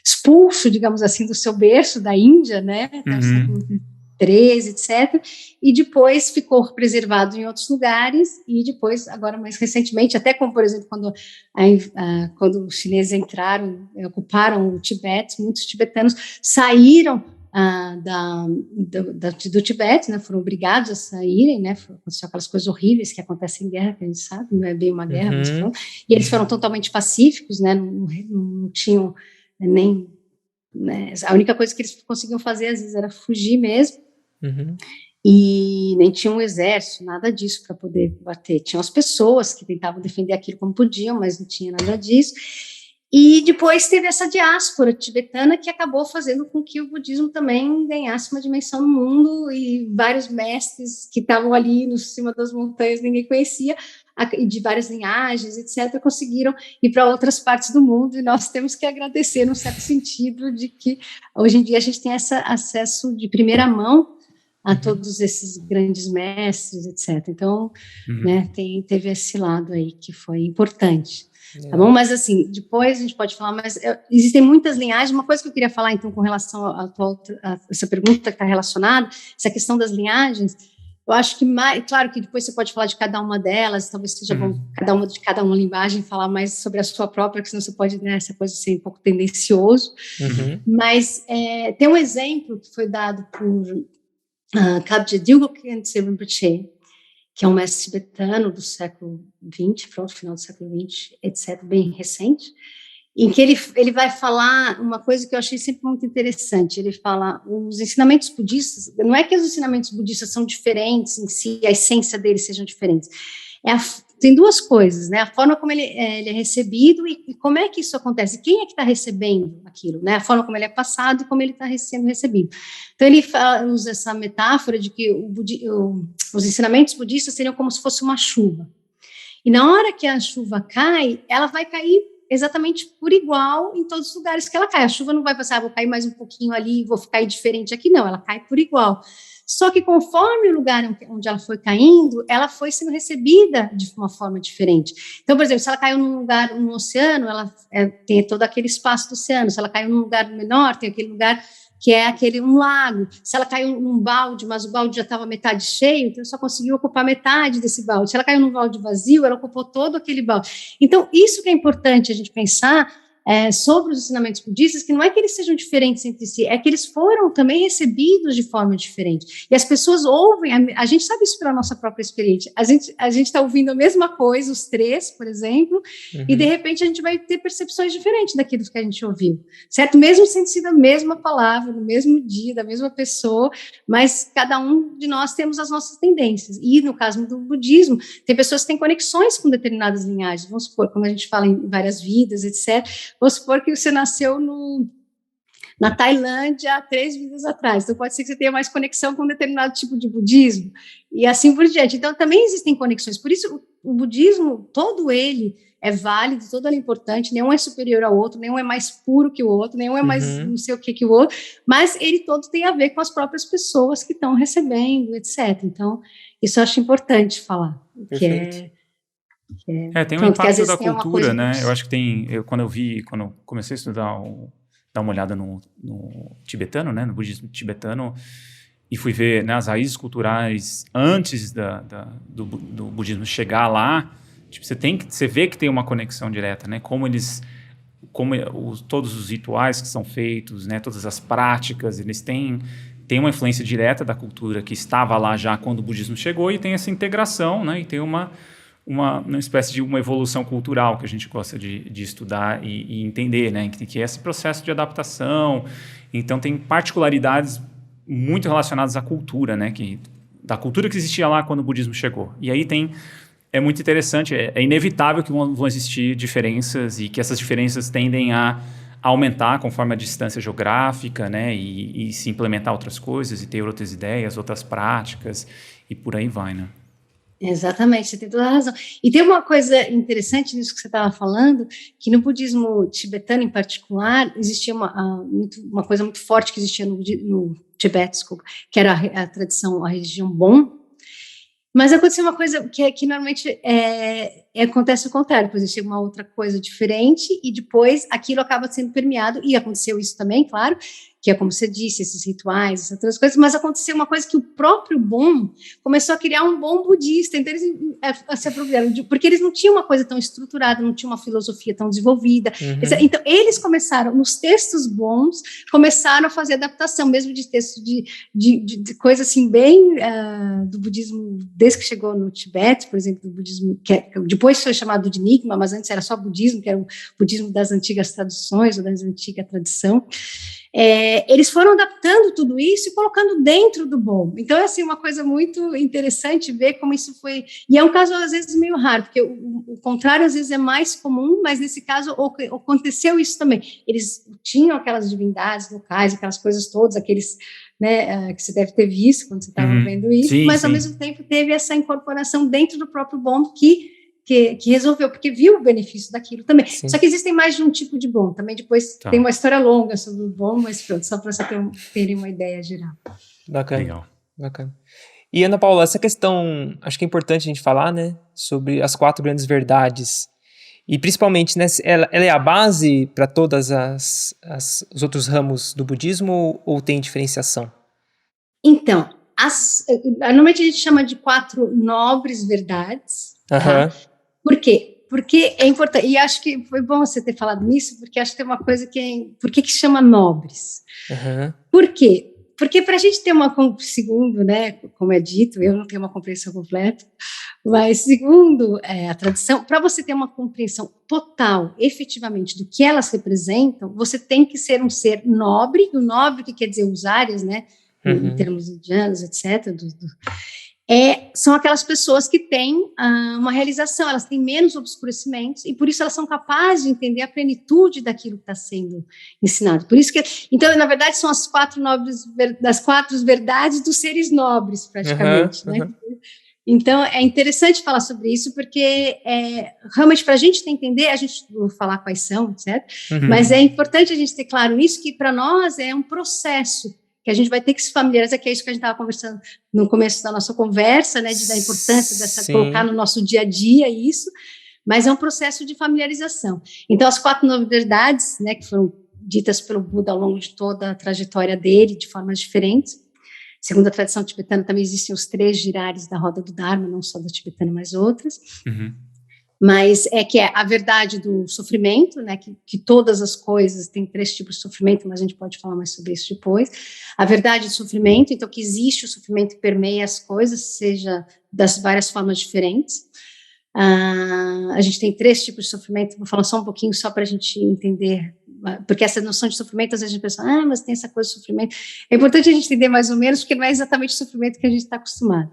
expulso, digamos assim, do seu berço, da Índia, né, até o século XIII, etc., e depois ficou preservado em outros lugares, e depois, agora mais recentemente, até como, por exemplo, quando os chineses entraram, ocuparam o Tibete, muitos tibetanos saíram do Tibete, né, foram obrigados a saírem, né, aconteceu aquelas coisas horríveis que acontecem em guerra, que a gente sabe, não é bem uma guerra, mas e eles foram totalmente pacíficos, né, não tinham nem... Né, a única coisa que eles conseguiam fazer, às vezes, era fugir mesmo, e nem tinha um exército, nada disso para poder bater. Tinham as pessoas que tentavam defender aquilo como podiam, mas não tinha nada disso. E depois teve essa diáspora tibetana que acabou fazendo com que o budismo também ganhasse uma dimensão no mundo, e vários mestres que estavam ali no cima das montanhas, ninguém conhecia, de várias linhagens, etc., conseguiram ir para outras partes do mundo, e nós temos que agradecer, num certo sentido, de que hoje em dia a gente tem esse acesso de primeira mão a todos esses grandes mestres, etc. Então, né, teve esse lado aí que foi importante. Tá bom? Mas, assim, depois a gente pode falar, mas existem muitas linhagens. Uma coisa que eu queria falar, então, com relação a essa pergunta que está relacionada, essa questão das linhagens, eu acho que, claro que depois você pode falar de cada uma delas, talvez seja bom de cada uma linguagem falar mais sobre a sua própria, porque senão você pode, né, essa coisa ser um pouco tendencioso. Mas tem um exemplo que foi dado por Kabje Dilgok Khyentse Rinpoche, que é um mestre tibetano do século XX, final do século XX, etc., bem recente, em que ele vai falar uma coisa que eu achei sempre muito interessante. Ele fala, os ensinamentos budistas, não é que os ensinamentos budistas são diferentes em si, a essência deles sejam diferentes, tem duas coisas, né? A forma como ele é recebido e como é que isso acontece, quem é que está recebendo aquilo, né? A forma como ele é passado e como ele está sendo recebido. Então, ele usa essa metáfora de que os ensinamentos budistas seriam como se fosse uma chuva. E na hora que a chuva cai, ela vai cair exatamente por igual em todos os lugares que ela cai. A chuva não vai passar, vou cair mais um pouquinho ali, vou ficar diferente aqui, não, ela cai por igual. Só que conforme o lugar onde ela foi caindo, ela foi sendo recebida de uma forma diferente. Então, por exemplo, se ela caiu num lugar, no oceano, ela tem todo aquele espaço do oceano. Se ela caiu num lugar menor, tem aquele lugar que é um lago. Se ela caiu num balde, mas o balde já estava metade cheio, então só conseguiu ocupar metade desse balde. Se ela caiu num balde vazio, ela ocupou todo aquele balde. Então, isso que é importante a gente pensar, sobre os ensinamentos budistas, que não é que eles sejam diferentes entre si, é que eles foram também recebidos de forma diferente. E as pessoas ouvem, a gente sabe isso pela nossa própria experiência, a gente está ouvindo a mesma coisa, os três, por exemplo, e de repente a gente vai ter percepções diferentes daquilo que a gente ouviu, certo? Mesmo sendo sido a mesma palavra, no mesmo dia, da mesma pessoa, mas cada um de nós temos as nossas tendências. E no caso do budismo, tem pessoas que têm conexões com determinadas linhagens, vamos supor, como a gente fala em várias vidas, etc., vamos supor que você nasceu na Tailândia há 3 vidas atrás, então pode ser que você tenha mais conexão com um determinado tipo de budismo, e assim por diante. Então, também existem conexões, por isso o budismo, todo ele é válido, todo ele é importante, nenhum é superior ao outro, nenhum é mais puro que o outro, nenhum é mais não sei o que o outro, mas ele todo tem a ver com as próprias pessoas que estão recebendo, etc. Então, isso eu acho importante falar, Perfeito. Tem um impacto da cultura, né? Eu acho que quando eu comecei a estudar, dar uma olhada no tibetano, né? No budismo tibetano, e fui ver, né, as raízes culturais antes do budismo chegar lá, tipo, você vê que tem uma conexão direta, né? Todos os rituais que são feitos, né? Todas as práticas, eles têm uma influência direta da cultura que estava lá já quando o budismo chegou, e tem essa integração, né? E tem uma espécie de uma evolução cultural que a gente gosta de estudar e entender, né? Que é esse processo de adaptação. Então, tem particularidades muito relacionadas à cultura, né? Da cultura que existia lá quando o budismo chegou. E aí é muito interessante, é inevitável que vão existir diferenças, e que essas diferenças tendem a aumentar conforme a distância geográfica, né? E se implementar outras coisas, e ter outras ideias, outras práticas, e por aí vai, né? Exatamente, você tem toda a razão. E tem uma coisa interessante nisso que você estava falando, que no budismo tibetano em particular, existia uma coisa muito forte que existia no Tibete, desculpa, que era a tradição, a religião Bon, mas aconteceu uma coisa que normalmente acontece o contrário, depois chega uma outra coisa diferente, e depois aquilo acaba sendo permeado, e aconteceu isso também, claro, que é como você disse, esses rituais, essas outras coisas, mas aconteceu uma coisa que o próprio Bon começou a criar um Bon budista, então eles se apropriaram, porque eles não tinham uma coisa tão estruturada, não tinham uma filosofia tão desenvolvida, então eles começaram, nos textos bons, começaram a fazer adaptação, mesmo de textos de coisa assim, bem do budismo, desde que chegou no Tibete, por exemplo, do budismo, que depois foi chamado de Nyingma, mas antes era só budismo, que era o budismo das antigas traduções, ou da antiga tradição. Eles foram adaptando tudo isso e colocando dentro do Bon. Então, é assim, uma coisa muito interessante ver como isso foi... E é um caso, às vezes, meio raro, porque o contrário, às vezes, é mais comum, mas, nesse caso, aconteceu isso também. Eles tinham aquelas divindades locais, aquelas coisas todas, aqueles... Né, que você deve ter visto quando você estava vendo isso, sim, mas, sim. Ao mesmo tempo, teve essa incorporação dentro do próprio Bon que resolveu, porque viu o benefício daquilo também. Sim. Só que existem mais de um tipo de Bon. Também depois tem uma história longa sobre o Bon, mas pronto, só para você terem uma ideia geral. Bacana. Legal. Bacana. E, Ana Paula, essa questão, acho que é importante a gente falar, né, sobre as 4 grandes verdades. E, principalmente, né, ela é a base para todas os outros ramos do budismo, ou tem diferenciação? Então, normalmente a gente chama de 4 nobres verdades, tá? Por quê? Porque é importante, e acho que foi bom você ter falado nisso, porque acho que tem uma coisa por que chama nobres? Por quê? Porque para a gente ter segundo, né, como é dito, eu não tenho uma compreensão completa, mas segundo a tradição, para você ter uma compreensão total, efetivamente, do que elas representam, você tem que ser um ser nobre, o nobre que quer dizer os áreas, né, em termos indianos, etc., são aquelas pessoas que têm uma realização, elas têm menos obscurecimentos, e por isso elas são capazes de entender a plenitude daquilo que está sendo ensinado. Por isso que, então, na verdade, são as 4 verdades dos seres nobres, praticamente, né? Então, é interessante falar sobre isso, porque realmente, para a gente entender, a gente não vou falar quais são, etc., mas é importante a gente ter claro isso, que para nós é um processo, que a gente vai ter que se familiarizar, que é isso que a gente estava conversando no começo da nossa conversa, né, da importância dessa, colocar no nosso dia a dia isso, mas é um processo de familiarização. Então, as 4 verdades, né, que foram ditas pelo Buda ao longo de toda a trajetória dele, de formas diferentes. Segundo a tradição tibetana, também existem os 3 girares da roda do Dharma, não só da tibetana, mas outras. mas é que é a verdade do sofrimento, né, que todas as coisas, tem 3 tipos de sofrimento, mas a gente pode falar mais sobre isso depois. A verdade do sofrimento, então que existe o sofrimento que permeia as coisas, seja das várias formas diferentes. A gente tem 3 tipos de sofrimento, vou falar só um pouquinho só para a gente entender, porque essa noção de sofrimento, às vezes a gente pensa, mas tem essa coisa de sofrimento. É importante a gente entender mais ou menos, porque não é exatamente o sofrimento que a gente está acostumado.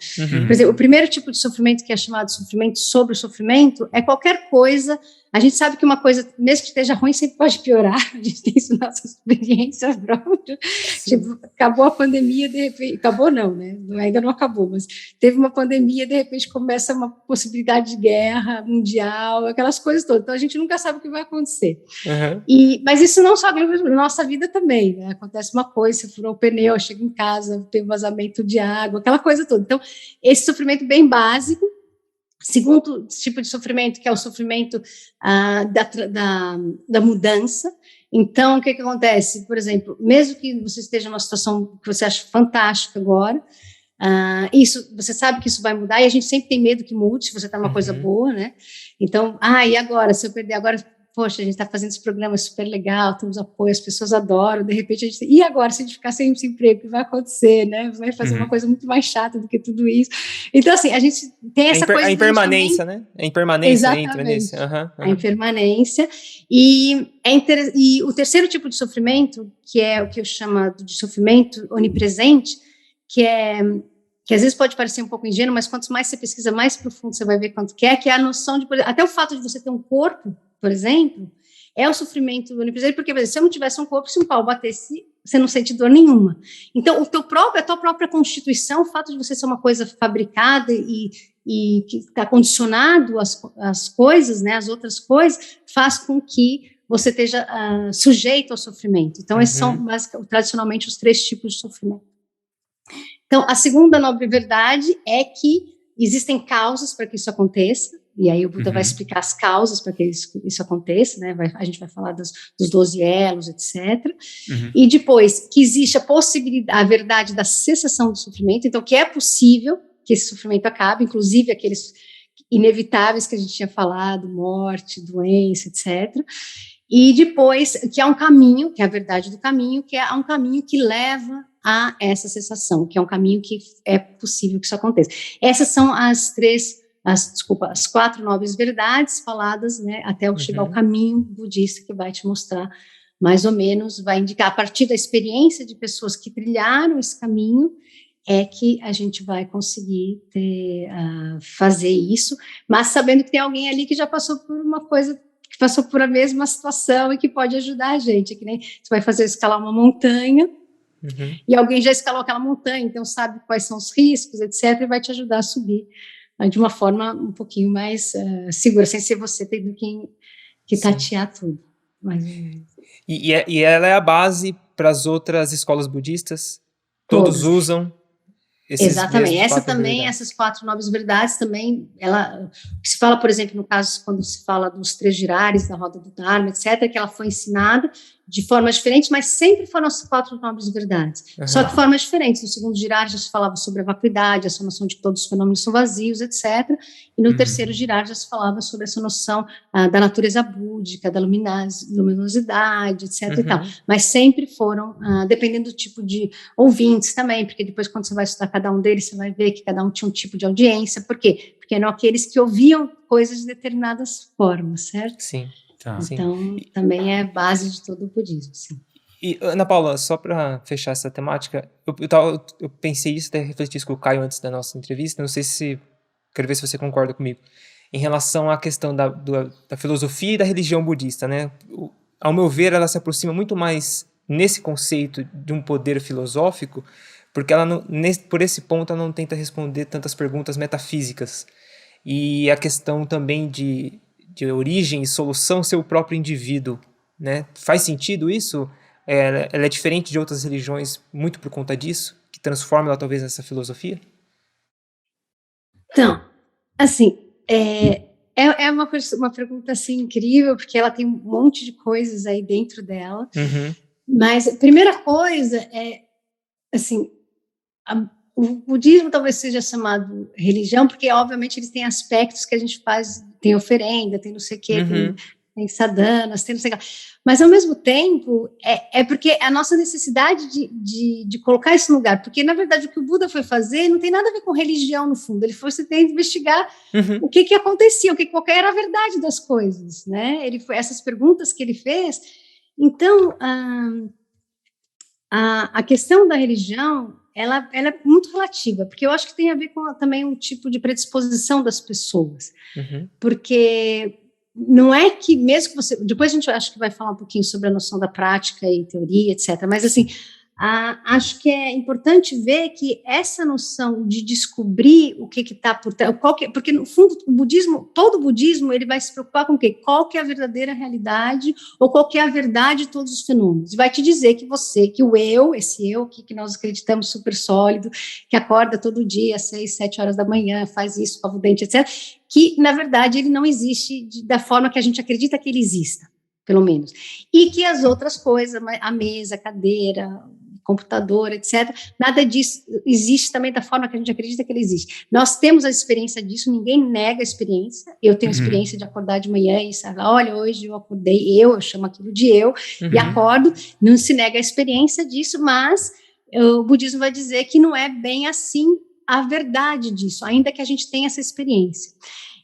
Por exemplo, o primeiro tipo de sofrimento, que é chamado sofrimento sobre o sofrimento, é qualquer coisa. A gente sabe que uma coisa, mesmo que esteja ruim, sempre pode piorar. A gente tem isso na nossa experiência própria. Tipo, acabou a pandemia, de repente... Acabou não, né? Ainda não acabou, mas teve uma pandemia, de repente começa uma possibilidade de guerra mundial, aquelas coisas todas. Então, a gente nunca sabe o que vai acontecer. Mas isso não só na nossa vida também, né? Acontece uma coisa, você furou o pneu, chega em casa, tem vazamento de água, aquela coisa toda. Então, esse sofrimento bem básico. Segundo tipo de sofrimento, que é o sofrimento da mudança. Então, o que acontece? Por exemplo, mesmo que você esteja numa situação que você acha fantástica agora, isso, você sabe que isso vai mudar, e a gente sempre tem medo que mude, se você está numa coisa boa, né? Então, e agora, se eu perder agora... Poxa, a gente está fazendo esse programa super legal, temos apoio, as pessoas adoram, de repente a gente... E agora, se a gente ficar sem esse emprego, o que vai acontecer, né? Vai fazer uma coisa muito mais chata do que tudo isso. Então, assim, a gente tem essa coisa... A impermanência, né? A impermanência entra nesse. A impermanência. E o terceiro tipo de sofrimento, que é o que eu chamo de sofrimento onipresente, que às vezes pode parecer um pouco ingênuo, mas quanto mais você pesquisa, mais profundo você vai ver quanto que é a noção de... Até o fato de você ter um corpo, por exemplo, é o sofrimento onipresente, porque, por exemplo, se eu não tivesse um corpo, se um pau batesse, você não sente dor nenhuma. Então, a tua própria constituição, o fato de você ser uma coisa fabricada e que está condicionado às coisas, né, as outras coisas, faz com que você esteja sujeito ao sofrimento. Então, esses são tradicionalmente os 3 tipos de sofrimento. Então, a segunda nobre verdade é que existem causas para que isso aconteça, e aí o Buda vai explicar as causas para que isso aconteça, né? A gente vai falar dos 12 elos, etc. E depois, que existe a possibilidade, a verdade da cessação do sofrimento, então que é possível que esse sofrimento acabe, inclusive aqueles inevitáveis que a gente tinha falado, morte, doença, etc. E depois, que há um caminho, que é a verdade do caminho, que é um caminho que leva a essa cessação, que é um caminho que é possível que isso aconteça. Essas são as 4 nobres verdades faladas, né, até chegar ao caminho budista, que vai te mostrar, mais ou menos, vai indicar, a partir da experiência de pessoas que trilharam esse caminho, é que a gente vai conseguir fazer isso, mas sabendo que tem alguém ali que já passou por uma coisa, que passou por a mesma situação e que pode ajudar a gente, que nem você vai fazer escalar uma montanha, e alguém já escalou aquela montanha, então sabe quais são os riscos, etc., e vai te ajudar a subir de uma forma um pouquinho mais segura, sem ser você tendo que tatear tudo. Mas... E ela é a base para as outras escolas budistas? Todos usam Exatamente. Essa também, essas 4 nobres verdades também, se fala, por exemplo, no caso, quando se fala dos 3 girares, da roda do Dharma, etc., que ela foi ensinada de formas diferentes, mas sempre foram as 4 nobres verdades. Só que formas diferentes. No segundo girar já se falava sobre a vacuidade, essa noção de que todos os fenômenos são vazios, etc. E no terceiro girar já se falava sobre essa noção da natureza búdica, da luminosidade, etc. E tal. Mas sempre foram, dependendo do tipo de ouvintes também, porque depois quando você vai estudar cada um deles, você vai ver que cada um tinha um tipo de audiência. Por quê? Porque eram aqueles que ouviam coisas de determinadas formas, certo? Sim. Então, também é base de todo o budismo, sim. E, Ana Paula, só para fechar essa temática, eu pensei isso, até refleti isso com o Caio antes da nossa entrevista, não sei se... Quero ver se você concorda comigo. Em relação à questão da filosofia e da religião budista, né? Ao meu ver, ela se aproxima muito mais nesse conceito de um poder filosófico, porque ela por esse ponto ela não tenta responder tantas perguntas metafísicas. E a questão também de origem e solução ser o próprio indivíduo, né? Faz sentido isso? Ela é diferente de outras religiões muito por conta disso, que transforma ela talvez nessa filosofia? Então, assim, é uma pergunta assim, incrível, porque ela tem um monte de coisas aí dentro dela, mas a primeira coisa é, assim, o budismo talvez seja chamado religião, porque obviamente eles têm aspectos que a gente faz tem oferenda, tem não sei o quê, Uhum. tem sadanas, tem não sei o quê. Mas, ao mesmo tempo, é porque a nossa necessidade de colocar isso no lugar, porque, na verdade, o que o Buda foi fazer não tem nada a ver com religião, no fundo, ele foi investigar Uhum. o que acontecia, qual que era a verdade das coisas, né? Essas perguntas que ele fez. Então, a questão da religião, ela é muito relativa, porque eu acho que tem a ver com também um tipo de predisposição das pessoas, Uhum. porque não é que mesmo que você... Depois a gente acho que vai falar um pouquinho sobre a noção da prática e teoria, etc. Mas, assim, acho que é importante ver que essa noção de descobrir o que está por trás, porque, no fundo, todo o budismo, ele vai se preocupar com o quê? Qual que é a verdadeira realidade, ou qual que é a verdade de todos os fenômenos. E vai te dizer que o eu, esse eu que nós acreditamos super sólido, que acorda todo dia às 6, 7 horas da manhã, faz isso, escova o dente, etc., que, na verdade, ele não existe da forma que a gente acredita que ele exista, pelo menos. E que as outras coisas, a mesa, a cadeira, computador, etc., nada disso existe também da forma que a gente acredita que ele existe. Nós temos a experiência disso, ninguém nega a experiência. Eu tenho a experiência de acordar de manhã e falar, olha, hoje eu acordei, eu chamo aquilo de eu, e acordo, não se nega a experiência disso, mas o budismo vai dizer que não é bem assim a verdade disso, ainda que a gente tenha essa experiência.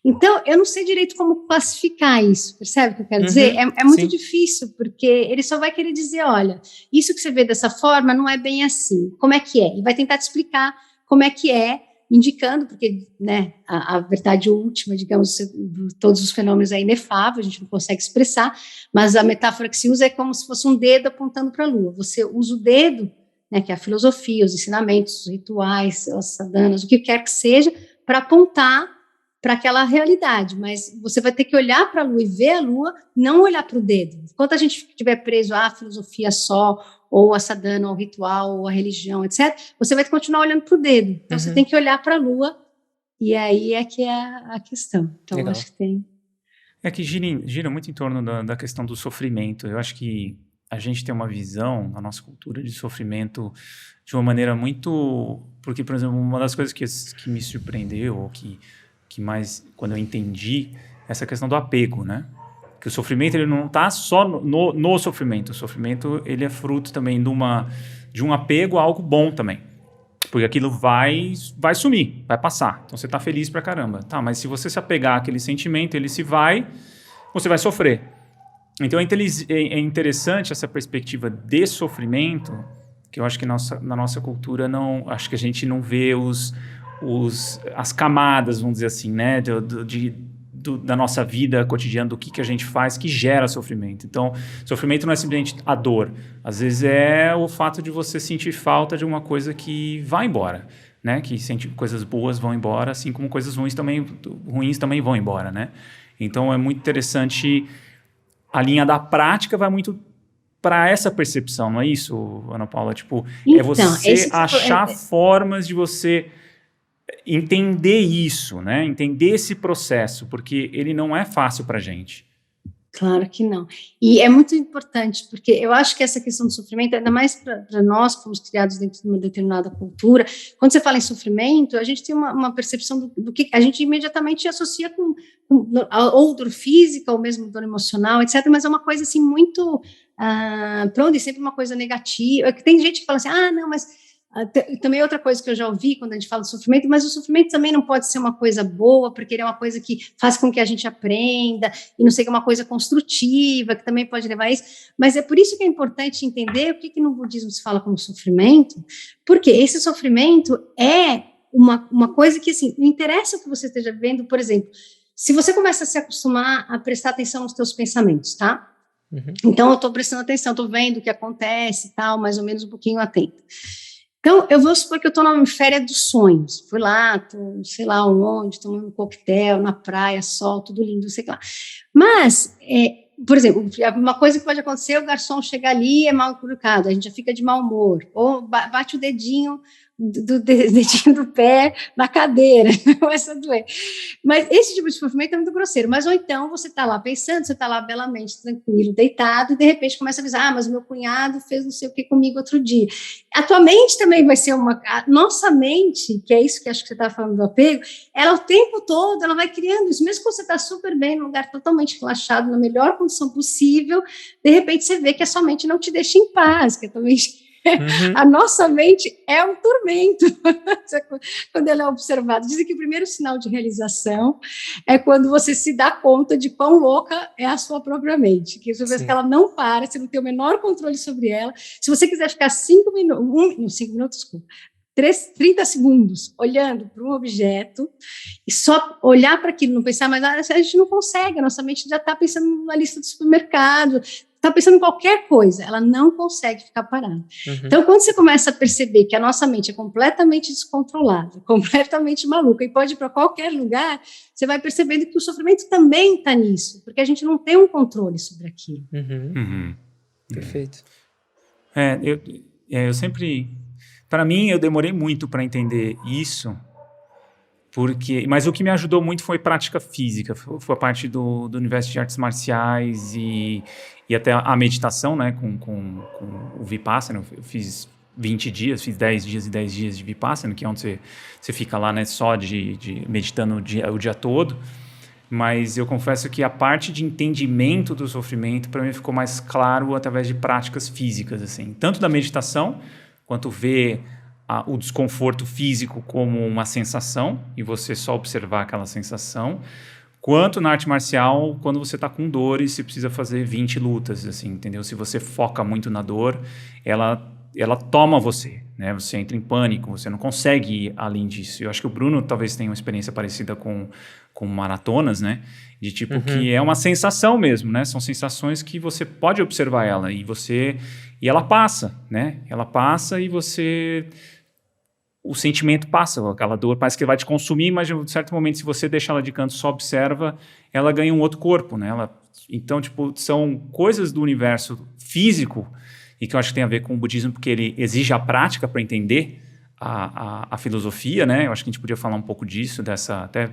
Então, eu não sei direito como classificar isso, percebe o que eu quero dizer? É muito difícil, porque ele só vai querer dizer, olha, isso que você vê dessa forma não é bem assim, como é que é? E vai tentar te explicar como é que é, indicando, porque, né, a verdade última, digamos, de todos os fenômenos é inefável, a gente não consegue expressar, mas a metáfora que se usa é como se fosse um dedo apontando para a lua. Você usa o dedo, né, que é a filosofia, os ensinamentos, os rituais, as sadanas, o que quer que seja, para apontar para aquela realidade, mas você vai ter que olhar para a lua e ver a lua, não olhar para o dedo. Enquanto a gente estiver preso à filosofia só, ou a sadhana, ou o ritual, ou a religião, etc., você vai continuar olhando para o dedo. Então, você tem que olhar para a lua, e aí é que é a questão. Então, Legal. acho que tem... É que gira muito em torno da questão do sofrimento. Eu acho que a gente tem uma visão, na nossa cultura, de sofrimento de uma maneira muito... Porque, por exemplo, uma das coisas que me surpreendeu, ou que mais, quando eu entendi, essa questão do apego, né? Que o sofrimento, ele não está só no sofrimento. O sofrimento, ele é fruto também de um apego a algo bom também. Porque aquilo vai sumir, vai passar. Então, você está feliz pra caramba. Tá, mas se você se apegar àquele sentimento, ele se vai, você vai sofrer. Então, é interessante essa perspectiva de sofrimento, que eu acho que na nossa cultura, acho que a gente não vê as camadas, vamos dizer assim, né, da nossa vida cotidiana, do que a gente faz que gera sofrimento. Então, sofrimento não é simplesmente a dor. Às vezes é o fato de você sentir falta de uma coisa que vai embora, né? Que coisas boas vão embora, assim como coisas ruins também vão embora, né? Então, é muito interessante. A linha da prática vai muito para essa percepção, não é isso, Ana Paula? Tipo, então, é você achar formas de você entender isso, né? Entender esse processo, porque ele não é fácil para a gente. Claro que não. E é muito importante, porque eu acho que essa questão do sofrimento, ainda mais para nós que fomos criados dentro de uma determinada cultura, quando você fala em sofrimento, a gente tem uma percepção do que a gente imediatamente associa com ou dor física, ou mesmo dor emocional, etc., mas é uma coisa assim muito, pronto, e sempre uma coisa negativa. Tem gente que fala assim, não, mas... Também outra coisa que eu já ouvi quando a gente fala de sofrimento, mas o sofrimento também não pode ser uma coisa boa, porque ele é uma coisa que faz com que a gente aprenda, e não sei, que é uma coisa construtiva, que também pode levar a isso, mas é por isso que é importante entender o que no budismo se fala como sofrimento, porque esse sofrimento é uma coisa que, assim, não interessa o que você esteja vendo, por exemplo, se você começa a se acostumar a prestar atenção nos teus pensamentos, tá? Então, eu estou prestando atenção, estou vendo o que acontece e tal, mais ou menos um pouquinho atento. Então, eu vou supor que eu estou na férias dos sonhos. Fui lá, estou, sei lá onde, tomando um coquetel, na praia, sol, tudo lindo, sei lá. Mas, por exemplo, uma coisa que pode acontecer, o garçom chega ali e é mal educado, a gente já fica de mau humor. Ou bate o dedinho do dedinho do pé na cadeira, começa a doer. Mas esse tipo de sofrimento é muito grosseiro. Mas ou então você está lá pensando, você está lá belamente tranquilo, deitado, e de repente começa a avisar, mas o meu cunhado fez não sei o que comigo outro dia. A tua mente também vai ser a nossa mente, que é isso que acho que você estava falando do apego, ela o tempo todo, ela vai criando isso, mesmo que você está super bem, num lugar totalmente relaxado, na melhor condição possível, de repente você vê que a sua mente não te deixa em paz, que a tua mente... A nossa mente é um tormento quando ela é observada. Dizem que o primeiro sinal de realização é quando você se dá conta de quão louca é a sua própria mente, que você vê que ela não para, você não tem o menor controle sobre ela. Se você quiser ficar 5 minutos, 30 segundos olhando para um objeto e só olhar para aquilo, não pensar mais, a gente não consegue, a nossa mente já está pensando na lista do supermercado, está pensando em qualquer coisa, ela não consegue ficar parada. Então, quando você começa a perceber que a nossa mente é completamente descontrolada, completamente maluca e pode ir para qualquer lugar, você vai percebendo que o sofrimento também está nisso, porque a gente não tem um controle sobre aquilo. Perfeito. Eu sempre... Para mim, eu demorei muito para entender isso, mas o que me ajudou muito foi prática física, foi a parte do universo de artes marciais e até a meditação, né, com o Vipassana. Eu fiz 20 dias, fiz 10 dias e 10 dias de Vipassana, que é onde você fica lá, né, só de meditando o dia todo. Mas eu confesso que a parte de entendimento do sofrimento, para mim, ficou mais claro através de práticas físicas, assim, tanto da meditação, quanto ver o desconforto físico como uma sensação, e você só observar aquela sensação, quanto na arte marcial, quando você está com dor e você precisa fazer 20 lutas, assim, entendeu? Se você foca muito na dor, ela toma você, né? Você entra em pânico, você não consegue ir além disso. Eu acho que o Bruno talvez tenha uma experiência parecida com maratonas, né? De tipo que é uma sensação mesmo, né? São sensações que você pode observar ela e ela passa, né? Ela passa e o sentimento passa, aquela dor parece que vai te consumir, mas em um certo momento, se você deixar ela de canto, só observa, ela ganha um outro corpo, né? Então, tipo, são coisas do universo físico e que eu acho que tem a ver com o budismo, porque ele exige a prática para entender a filosofia, né? Eu acho que a gente podia falar um pouco disso, até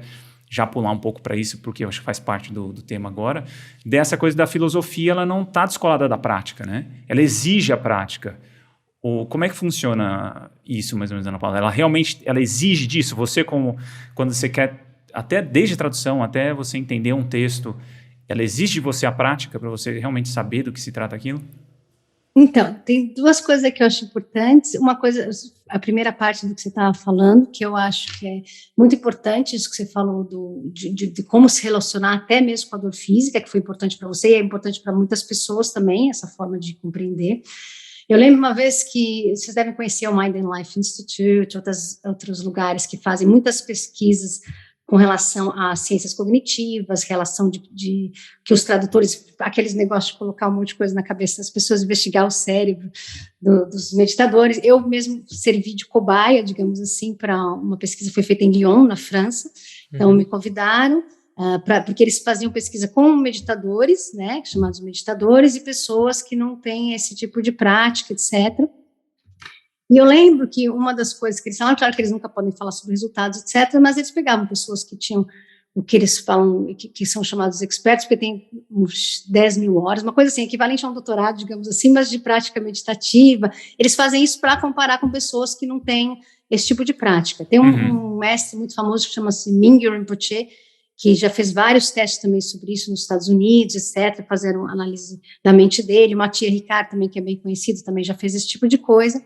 já pular um pouco para isso, porque eu acho que faz parte do tema agora. Dessa coisa da filosofia, ela não está descolada da prática, né? Ela exige a prática. Como é que funciona isso, mais ou menos, Ana Paula? Ela exige disso? Você, quando você quer, até desde tradução, até você entender um texto, ela exige de você a prática para você realmente saber do que se trata aquilo? Então, tem duas coisas que eu acho importantes. Uma coisa, a primeira parte do que você estava falando, que eu acho que é muito importante, isso que você falou de como se relacionar até mesmo com a dor física, que foi importante para você e é importante para muitas pessoas também, essa forma de compreender. Eu lembro uma vez que vocês devem conhecer o Mind and Life Institute, outros lugares que fazem muitas pesquisas com relação a ciências cognitivas, relação de que os tradutores, aqueles negócios de colocar um monte de coisa na cabeça das pessoas, investigar o cérebro dos meditadores. Eu mesmo servi de cobaia, digamos assim, para uma pesquisa que foi feita em Lyon, na França. Então, me convidaram, porque eles faziam pesquisa com meditadores, né, chamados meditadores, e pessoas que não têm esse tipo de prática, etc. E eu lembro que uma das coisas que eles falaram, claro que eles nunca podem falar sobre resultados, etc., mas eles pegavam pessoas que tinham o que eles falam, que são chamados experts, porque tem uns 10 mil horas, uma coisa assim, equivalente a um doutorado, digamos assim, mas de prática meditativa. Eles fazem isso para comparar com pessoas que não têm esse tipo de prática. Tem um mestre muito famoso que chama-se Mingyur Rinpoche, que já fez vários testes também sobre isso nos Estados Unidos, etc., fizeram análise da mente dele. O Mathieu Ricard também, que é bem conhecido, também já fez esse tipo de coisa.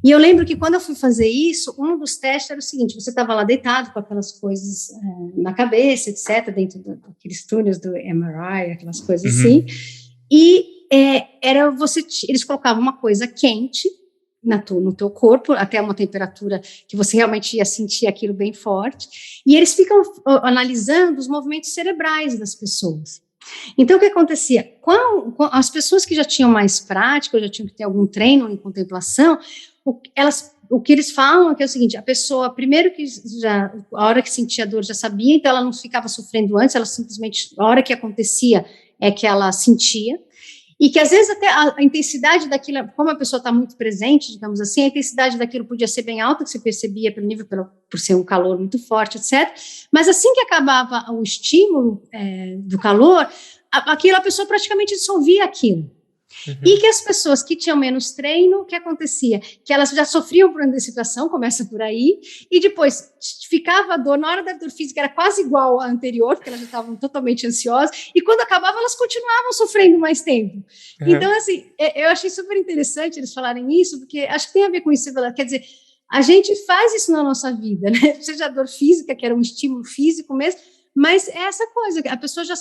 E eu lembro que quando eu fui fazer isso, um dos testes era o seguinte: você estava lá deitado com aquelas coisas na cabeça, etc., dentro daqueles túneis do MRI, aquelas coisas assim, e eles colocavam uma coisa quente no teu corpo, até uma temperatura que você realmente ia sentir aquilo bem forte, e eles ficam analisando os movimentos cerebrais das pessoas. Então, o que acontecia? As pessoas que já tinham mais prática, ou já tinham que ter algum treino em contemplação, o que eles falam é que é o seguinte: a pessoa, primeiro que a hora que sentia dor já sabia, então ela não ficava sofrendo antes, ela simplesmente, a hora que acontecia é que ela sentia, E que às vezes até a intensidade daquilo, como a pessoa está muito presente, digamos assim, a intensidade daquilo podia ser bem alta, que você percebia pelo nível, por ser um calor muito forte, etc. Mas assim que acabava o estímulo do calor, a pessoa praticamente dissolvia aquilo. E que as pessoas que tinham menos treino, o que acontecia? Que elas já sofriam por antecipação, começa por aí, e depois ficava a dor, na hora da dor física era quase igual à anterior, porque elas já estavam totalmente ansiosas, e quando acabava elas continuavam sofrendo mais tempo. Então, assim, eu achei super interessante eles falarem isso, porque acho que tem a ver com isso, quer dizer, a gente faz isso na nossa vida, né? Seja a dor física, que era um estímulo físico mesmo, mas é essa coisa, a pessoa já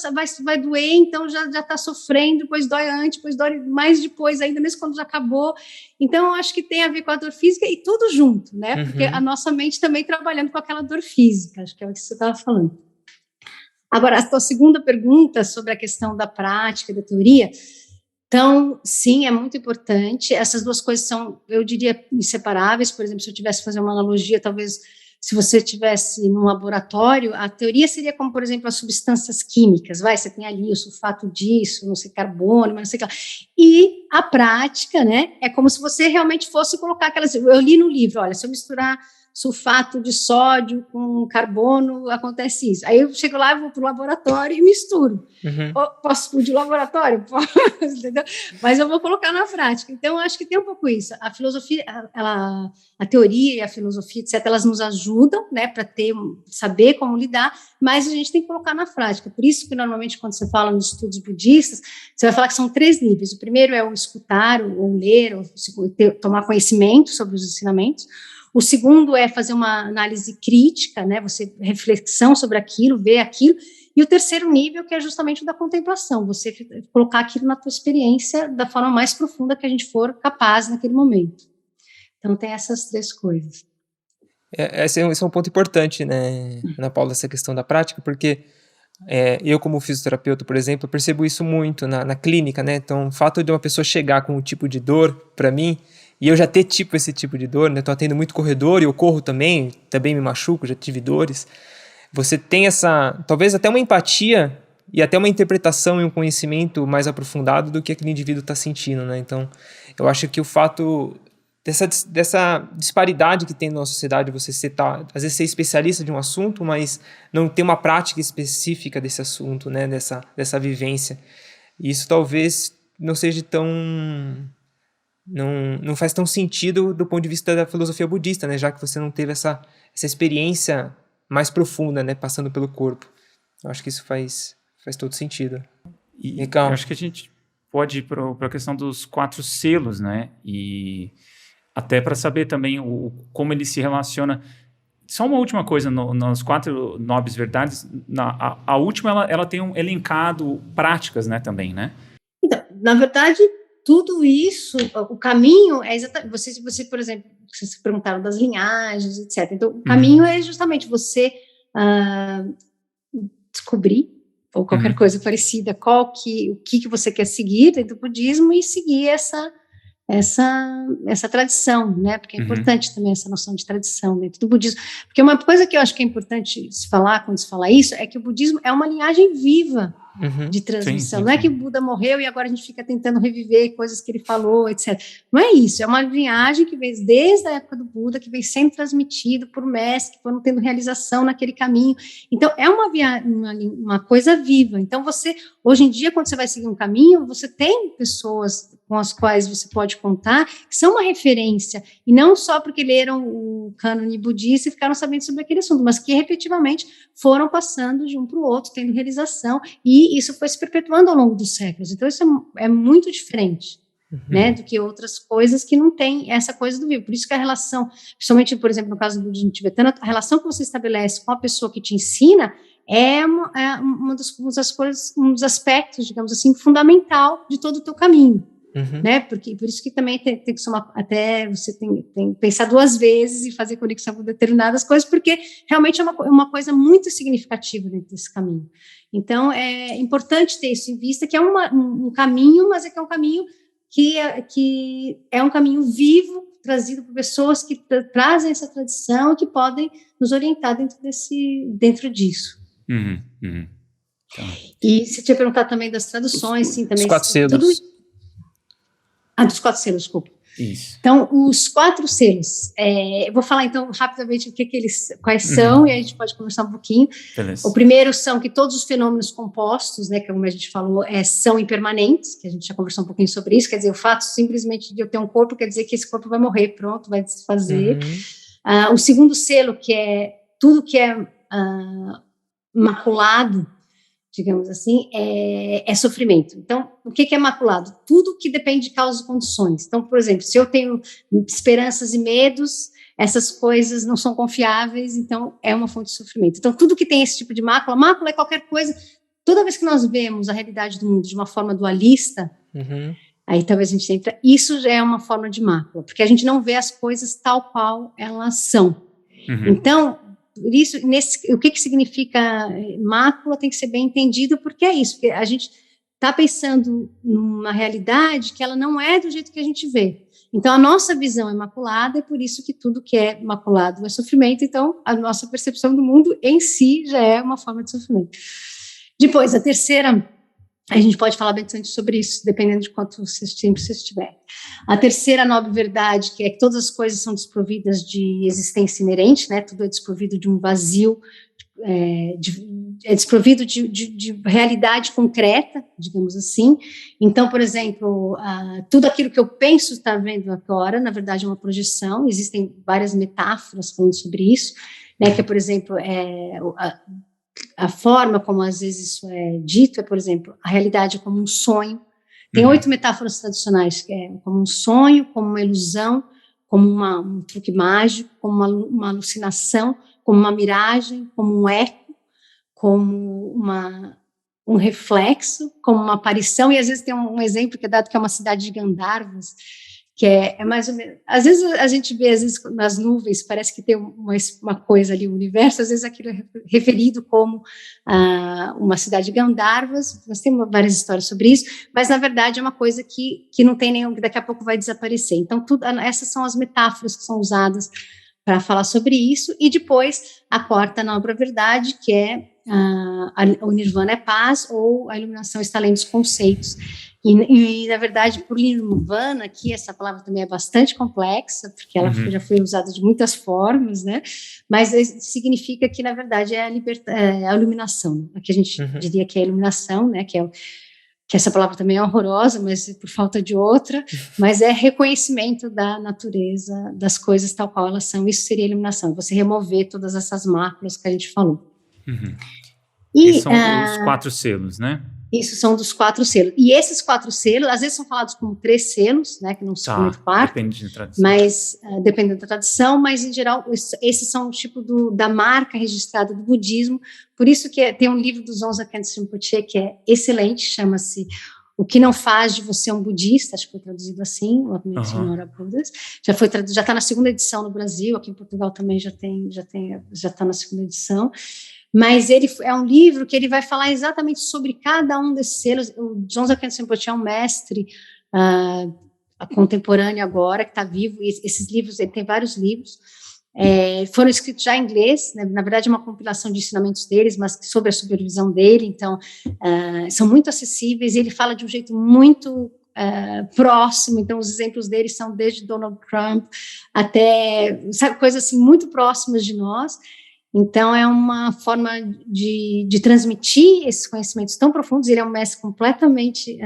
vai doer, então já está sofrendo, depois dói antes, depois dói mais depois, ainda mesmo quando já acabou. Então, eu acho que tem a ver com a dor física e tudo junto, né? Porque a nossa mente também trabalhando com aquela dor física, acho que é o que você estava falando. Agora, a tua segunda pergunta sobre a questão da prática, da teoria, então, sim, é muito importante. Essas duas coisas são, eu diria, inseparáveis. Por exemplo, se eu tivesse que fazer uma analogia, talvez se você estivesse num laboratório, a teoria seria como, por exemplo, as substâncias químicas, você tem ali o sulfato disso, não sei, carbono, mas não sei o que lá. E a prática, né, é como se você realmente fosse colocar aquelas... Eu li no livro, olha, se eu misturar sulfato de sódio com carbono, acontece isso. Aí eu chego lá, vou para o laboratório e misturo. Posso explodir o laboratório? Posso, entendeu? Mas eu vou colocar na prática. Então, eu acho que tem um pouco isso. A filosofia, a teoria e a filosofia, etc., elas nos ajudam, né, para saber como lidar, mas a gente tem que colocar na prática. Por isso que, normalmente, quando você fala nos estudos budistas, você vai falar que são 3 níveis. O primeiro é o escutar, ou ler, ou tomar conhecimento sobre os ensinamentos. O segundo é fazer uma análise crítica, né, você reflexão sobre aquilo, ver aquilo. E o terceiro nível, que é justamente o da contemplação, você colocar aquilo na tua experiência da forma mais profunda que a gente for capaz naquele momento. Então, tem essas 3 coisas. Esse é um ponto importante, né, Ana Paula, essa questão da prática, porque eu, como fisioterapeuta, por exemplo, percebo isso muito na clínica, né? Então, o fato de uma pessoa chegar com um tipo de dor para mim, e eu já ter esse tipo de dor, né? Tô atendo muito corredor e eu corro também me machuco, já tive dores. Você tem talvez até uma empatia e até uma interpretação e um conhecimento mais aprofundado do que aquele indivíduo está sentindo, né? Então, eu acho que o fato dessa disparidade que tem na nossa sociedade, às vezes ser especialista de um assunto, mas não ter uma prática específica desse assunto, né? Dessa vivência. E isso talvez não seja não faz tão sentido do ponto de vista da filosofia budista, né? Já que você não teve essa experiência mais profunda, né? Passando pelo corpo. Eu acho que isso faz todo sentido. Eu acho que a gente pode ir para a questão dos 4 selos, né? E até para saber também como ele se relaciona. Só uma última coisa, nas 4 nobres verdades, a última ela tem um elencado práticas, né? Também, né? Então, na verdade, tudo isso, o caminho é exatamente, você, por exemplo, vocês perguntaram das linhagens, etc. Então, o caminho é justamente você descobrir, ou qualquer coisa parecida, o que você quer seguir dentro do budismo e seguir essa tradição, né? Porque é importante também essa noção de tradição dentro do budismo. Porque uma coisa que eu acho que é importante se falar quando se fala isso é que o budismo é uma linhagem viva de transmissão. Sim. Não é que o Buda morreu e agora a gente fica tentando reviver coisas que ele falou, etc. Não é isso, é uma linhagem que vem desde a época do Buda, que vem sendo transmitido por mestres que foram tendo realização naquele caminho. Então, é uma coisa viva. Então, hoje em dia, quando você vai seguir um caminho, você tem pessoas com as quais você pode contar, que são uma referência, e não só porque leram o cânone budista e ficaram sabendo sobre aquele assunto, mas que, efetivamente, foram passando de um para o outro, tendo realização, e isso foi se perpetuando ao longo dos séculos. Então, isso é muito diferente, né, do que outras coisas que não tem essa coisa do vivo. Por isso que a relação, principalmente, por exemplo, no caso do budismo tibetano, a relação que você estabelece com a pessoa que te ensina é uma das coisas, um dos aspectos, digamos assim, fundamental de todo o teu caminho. Né? Por isso que também tem que somar, até você tem que pensar 2 vezes e fazer conexão com determinadas coisas, porque realmente é uma coisa muito significativa dentro desse caminho. Então, é importante ter isso em vista, que é um caminho, mas é um caminho que é um caminho vivo, trazido por pessoas que trazem essa tradição e que podem nos orientar dentro disso. Então. E você tinha perguntado também das traduções, sim, também. Os 4 selos. Dos 4 selos, desculpa. Isso. Então, os 4 selos, eu vou falar então rapidamente quais são, e aí a gente pode conversar um pouquinho. Beleza. O primeiro são que todos os fenômenos compostos, né, que como a gente falou, são impermanentes, que a gente já conversou um pouquinho sobre isso, quer dizer, o fato simplesmente de eu ter um corpo quer dizer que esse corpo vai morrer, pronto, vai desfazer. O segundo selo, que é tudo que é maculado, digamos assim, é sofrimento. Então, o que é maculado? Tudo que depende de causas e condições. Então, por exemplo, se eu tenho esperanças e medos, essas coisas não são confiáveis, então é uma fonte de sofrimento. Então, tudo que tem esse tipo de mácula é qualquer coisa. Toda vez que nós vemos a realidade do mundo de uma forma dualista, aí talvez a gente entre, isso já é uma forma de mácula, porque a gente não vê as coisas tal qual elas são. Então, por isso, o que significa mácula tem que ser bem entendido, porque é isso, porque a gente está pensando numa realidade que ela não é do jeito que a gente vê. Então, a nossa visão é maculada, é por isso que tudo que é maculado é sofrimento, então a nossa percepção do mundo em si já é uma forma de sofrimento. Depois, a terceira, a gente pode falar bastante sobre isso, dependendo de quanto tempo você estiver. A terceira nobre verdade, que é que todas as coisas são desprovidas de existência inerente, né? Tudo é desprovido de um vazio, é desprovido de realidade concreta, digamos assim. Então, por exemplo, tudo aquilo que eu penso estar vendo agora, na verdade, é uma projeção. Existem várias metáforas falando sobre isso, né? Que, por exemplo, a forma como às vezes isso é dito por exemplo, a realidade é como um sonho. Tem 8 metáforas tradicionais, que é como um sonho, como uma ilusão, como um truque mágico, como uma alucinação, como uma miragem, como um eco, como um reflexo, como uma aparição, e às vezes tem um exemplo que é dado que é uma cidade de Gandharvas, que é mais ou menos, às vezes a gente vê, às vezes nas nuvens, parece que tem uma coisa ali, o universo, às vezes aquilo é referido como uma cidade de Gandharvas, nós temos várias histórias sobre isso, mas na verdade é uma coisa que não tem nenhum, que daqui a pouco vai desaparecer. Então, essas são as metáforas que são usadas para falar sobre isso, e depois a quarta nobre verdade, que é o nirvana é paz, ou a iluminação está além dos conceitos. E, na verdade, por nirvana, aqui essa palavra também é bastante complexa, porque ela já foi usada de muitas formas, né? Mas significa que, na verdade, é a iluminação. Aqui a gente diria que é a iluminação, né? Que essa palavra também é horrorosa, mas por falta de outra, mas é reconhecimento da natureza, das coisas tal qual elas são. Isso seria iluminação, você remover todas essas máculas que a gente falou. E são os 4 selos, né? Isso são dos 4 selos. E esses 4 selos, às vezes são falados como 3 selos, né, que não são muito quarto. Depende da tradição. Mas, dependendo da tradição, mas, em geral, esses são o tipo da marca registrada do budismo. Por isso que tem um livro do Zonza Khyentse Rinpoche que é excelente, chama-se O que não faz de você um budista, acho que foi traduzido assim, o Senhora Budas. Já está na 2ª edição no Brasil, aqui em Portugal também já está na 2ª edição. Mas ele é um livro que ele vai falar exatamente sobre cada um desses selos. O Zonza Khyentse Rinpoche é um mestre contemporâneo agora, que está vivo, e esses livros, ele tem vários livros, foram escritos já em inglês, né? Na verdade é uma compilação de ensinamentos deles, mas sob a supervisão dele, então são muito acessíveis, e ele fala de um jeito muito próximo, então os exemplos dele são desde Donald Trump até, sabe, coisas assim muito próximas de nós. Então, é uma forma de transmitir esses conhecimentos tão profundos. Ele é um mestre completamente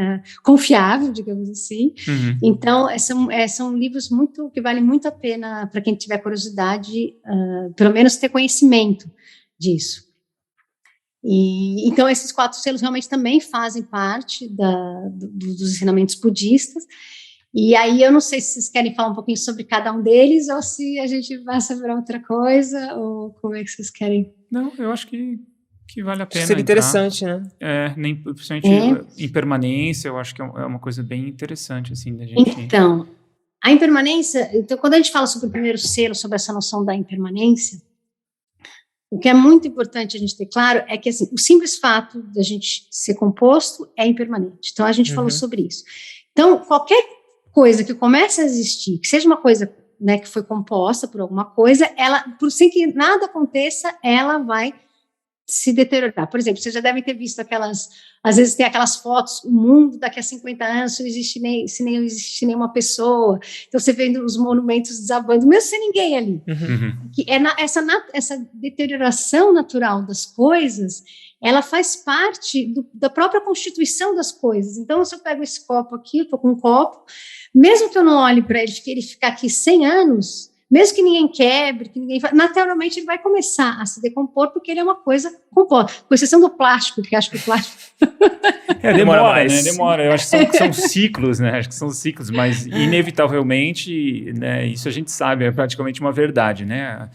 confiável, digamos assim. Então, são livros que valem muito a pena para quem tiver curiosidade, pelo menos ter conhecimento disso. Então, esses 4 selos realmente também fazem parte dos ensinamentos budistas. E aí, eu não sei se vocês querem falar um pouquinho sobre cada um deles, ou se a gente vai saber outra coisa, ou como é que vocês querem? Não, eu acho que vale a pena. Seria interessante, né? Principalmente impermanência, eu acho que é uma coisa bem interessante, assim, da gente... Então, a impermanência, quando a gente fala sobre o primeiro selo, sobre essa noção da impermanência, o que é muito importante a gente ter claro é que, assim, o simples fato de a gente ser composto é impermanente. Então, a gente falou sobre isso. Então, qualquer coisa que comece a existir, que seja uma coisa, né, que foi composta por alguma coisa, ela, sem que nada aconteça, ela vai se deteriorar. Por exemplo, vocês já devem ter visto às vezes tem aquelas fotos, o mundo daqui a 50 anos, se nem existe nenhuma pessoa, então você vendo os monumentos desabando, mesmo sem ninguém ali. Que essa deterioração natural das coisas, ela faz parte da própria constituição das coisas. Então, se eu pego esse copo aqui, eu estou com um copo, mesmo que eu não olhe para ele ficar aqui 100 anos, mesmo que ninguém quebre, naturalmente ele vai começar a se decompor, porque ele é uma coisa composta, com exceção do plástico, que acho que o plástico... Demora mais. Né? Demora. Eu acho que são ciclos, né? Acho que são ciclos, mas inevitavelmente, né, isso a gente sabe, é praticamente uma verdade, né?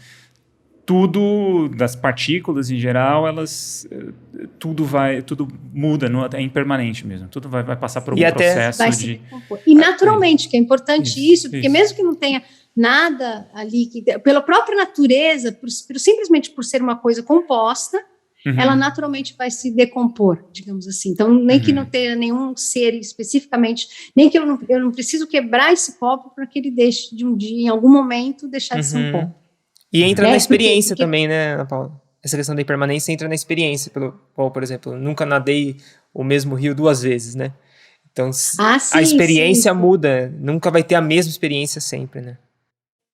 Tudo, das partículas em geral, tudo muda, é impermanente mesmo. Tudo vai passar por um processo de... E naturalmente, que é importante isso, porque mesmo que não tenha nada ali, pela própria natureza, simplesmente por ser uma coisa composta, ela naturalmente vai se decompor, digamos assim. Então, nem que não tenha nenhum ser especificamente, nem que eu não preciso quebrar esse copo para que ele deixe de um dia, em algum momento, deixar de ser um copo. E entra na experiência também, né, Ana Paula? Essa questão da impermanência entra na experiência. Por exemplo, eu nunca nadei o mesmo rio 2 vezes, né? Então, a experiência muda. Nunca vai ter a mesma experiência sempre, né?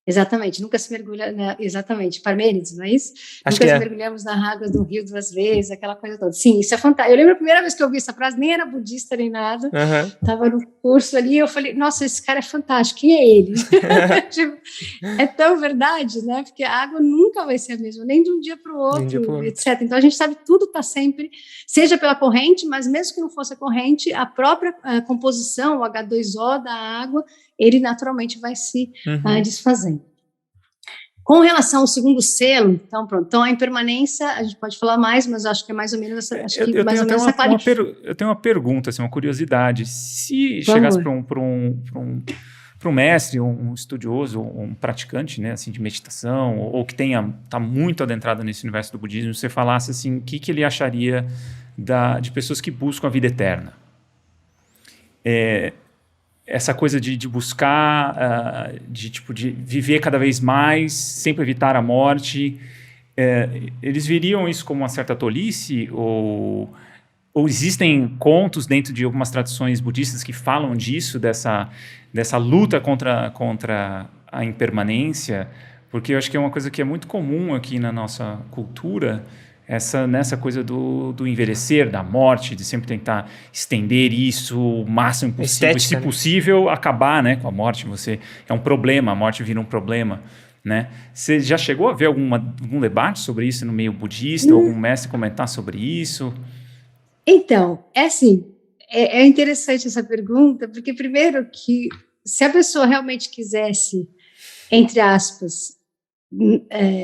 Exatamente, nunca se mergulha, né? Exatamente, Parmênides, não é isso? Nunca se mergulhamos na água do rio 2 vezes, aquela coisa toda. Sim, isso é fantástico. Eu lembro a primeira vez que eu ouvi essa frase, nem era budista nem nada, estava no curso ali, eu falei, nossa, esse cara é fantástico, quem é ele? Tipo, é tão verdade, né? Porque a água nunca vai ser a mesma, nem de um dia para o outro, etc. Então a gente sabe que tudo está sempre, seja pela corrente, mas mesmo que não fosse a corrente, a própria composição, o H2O da água, ele naturalmente vai se desfazendo. Com relação ao segundo selo, então, pronto. Então, a impermanência, a gente pode falar mais, mas acho que é mais ou menos essa eu tenho uma pergunta, assim, uma curiosidade. Se chegasse para um mestre, um estudioso, um praticante, né, assim, de meditação, ou que está muito adentrado nesse universo do budismo, você falasse assim, o que ele acharia de pessoas que buscam a vida eterna? Essa coisa de buscar, de viver cada vez mais, sempre evitar a morte, eles viriam isso como uma certa tolice? Ou existem contos dentro de algumas tradições budistas que falam disso, dessa luta contra a impermanência? Porque eu acho que é uma coisa que é muito comum aqui na nossa cultura, nessa coisa do envelhecer, da morte, de sempre tentar estender isso o máximo possível, e, se possível, acabar, né, com a morte. É um problema, a morte vira um problema, né? Você já chegou a ver algum debate sobre isso no meio budista, algum mestre comentar sobre isso? Então, assim, é interessante essa pergunta, porque primeiro que se a pessoa realmente quisesse, entre aspas,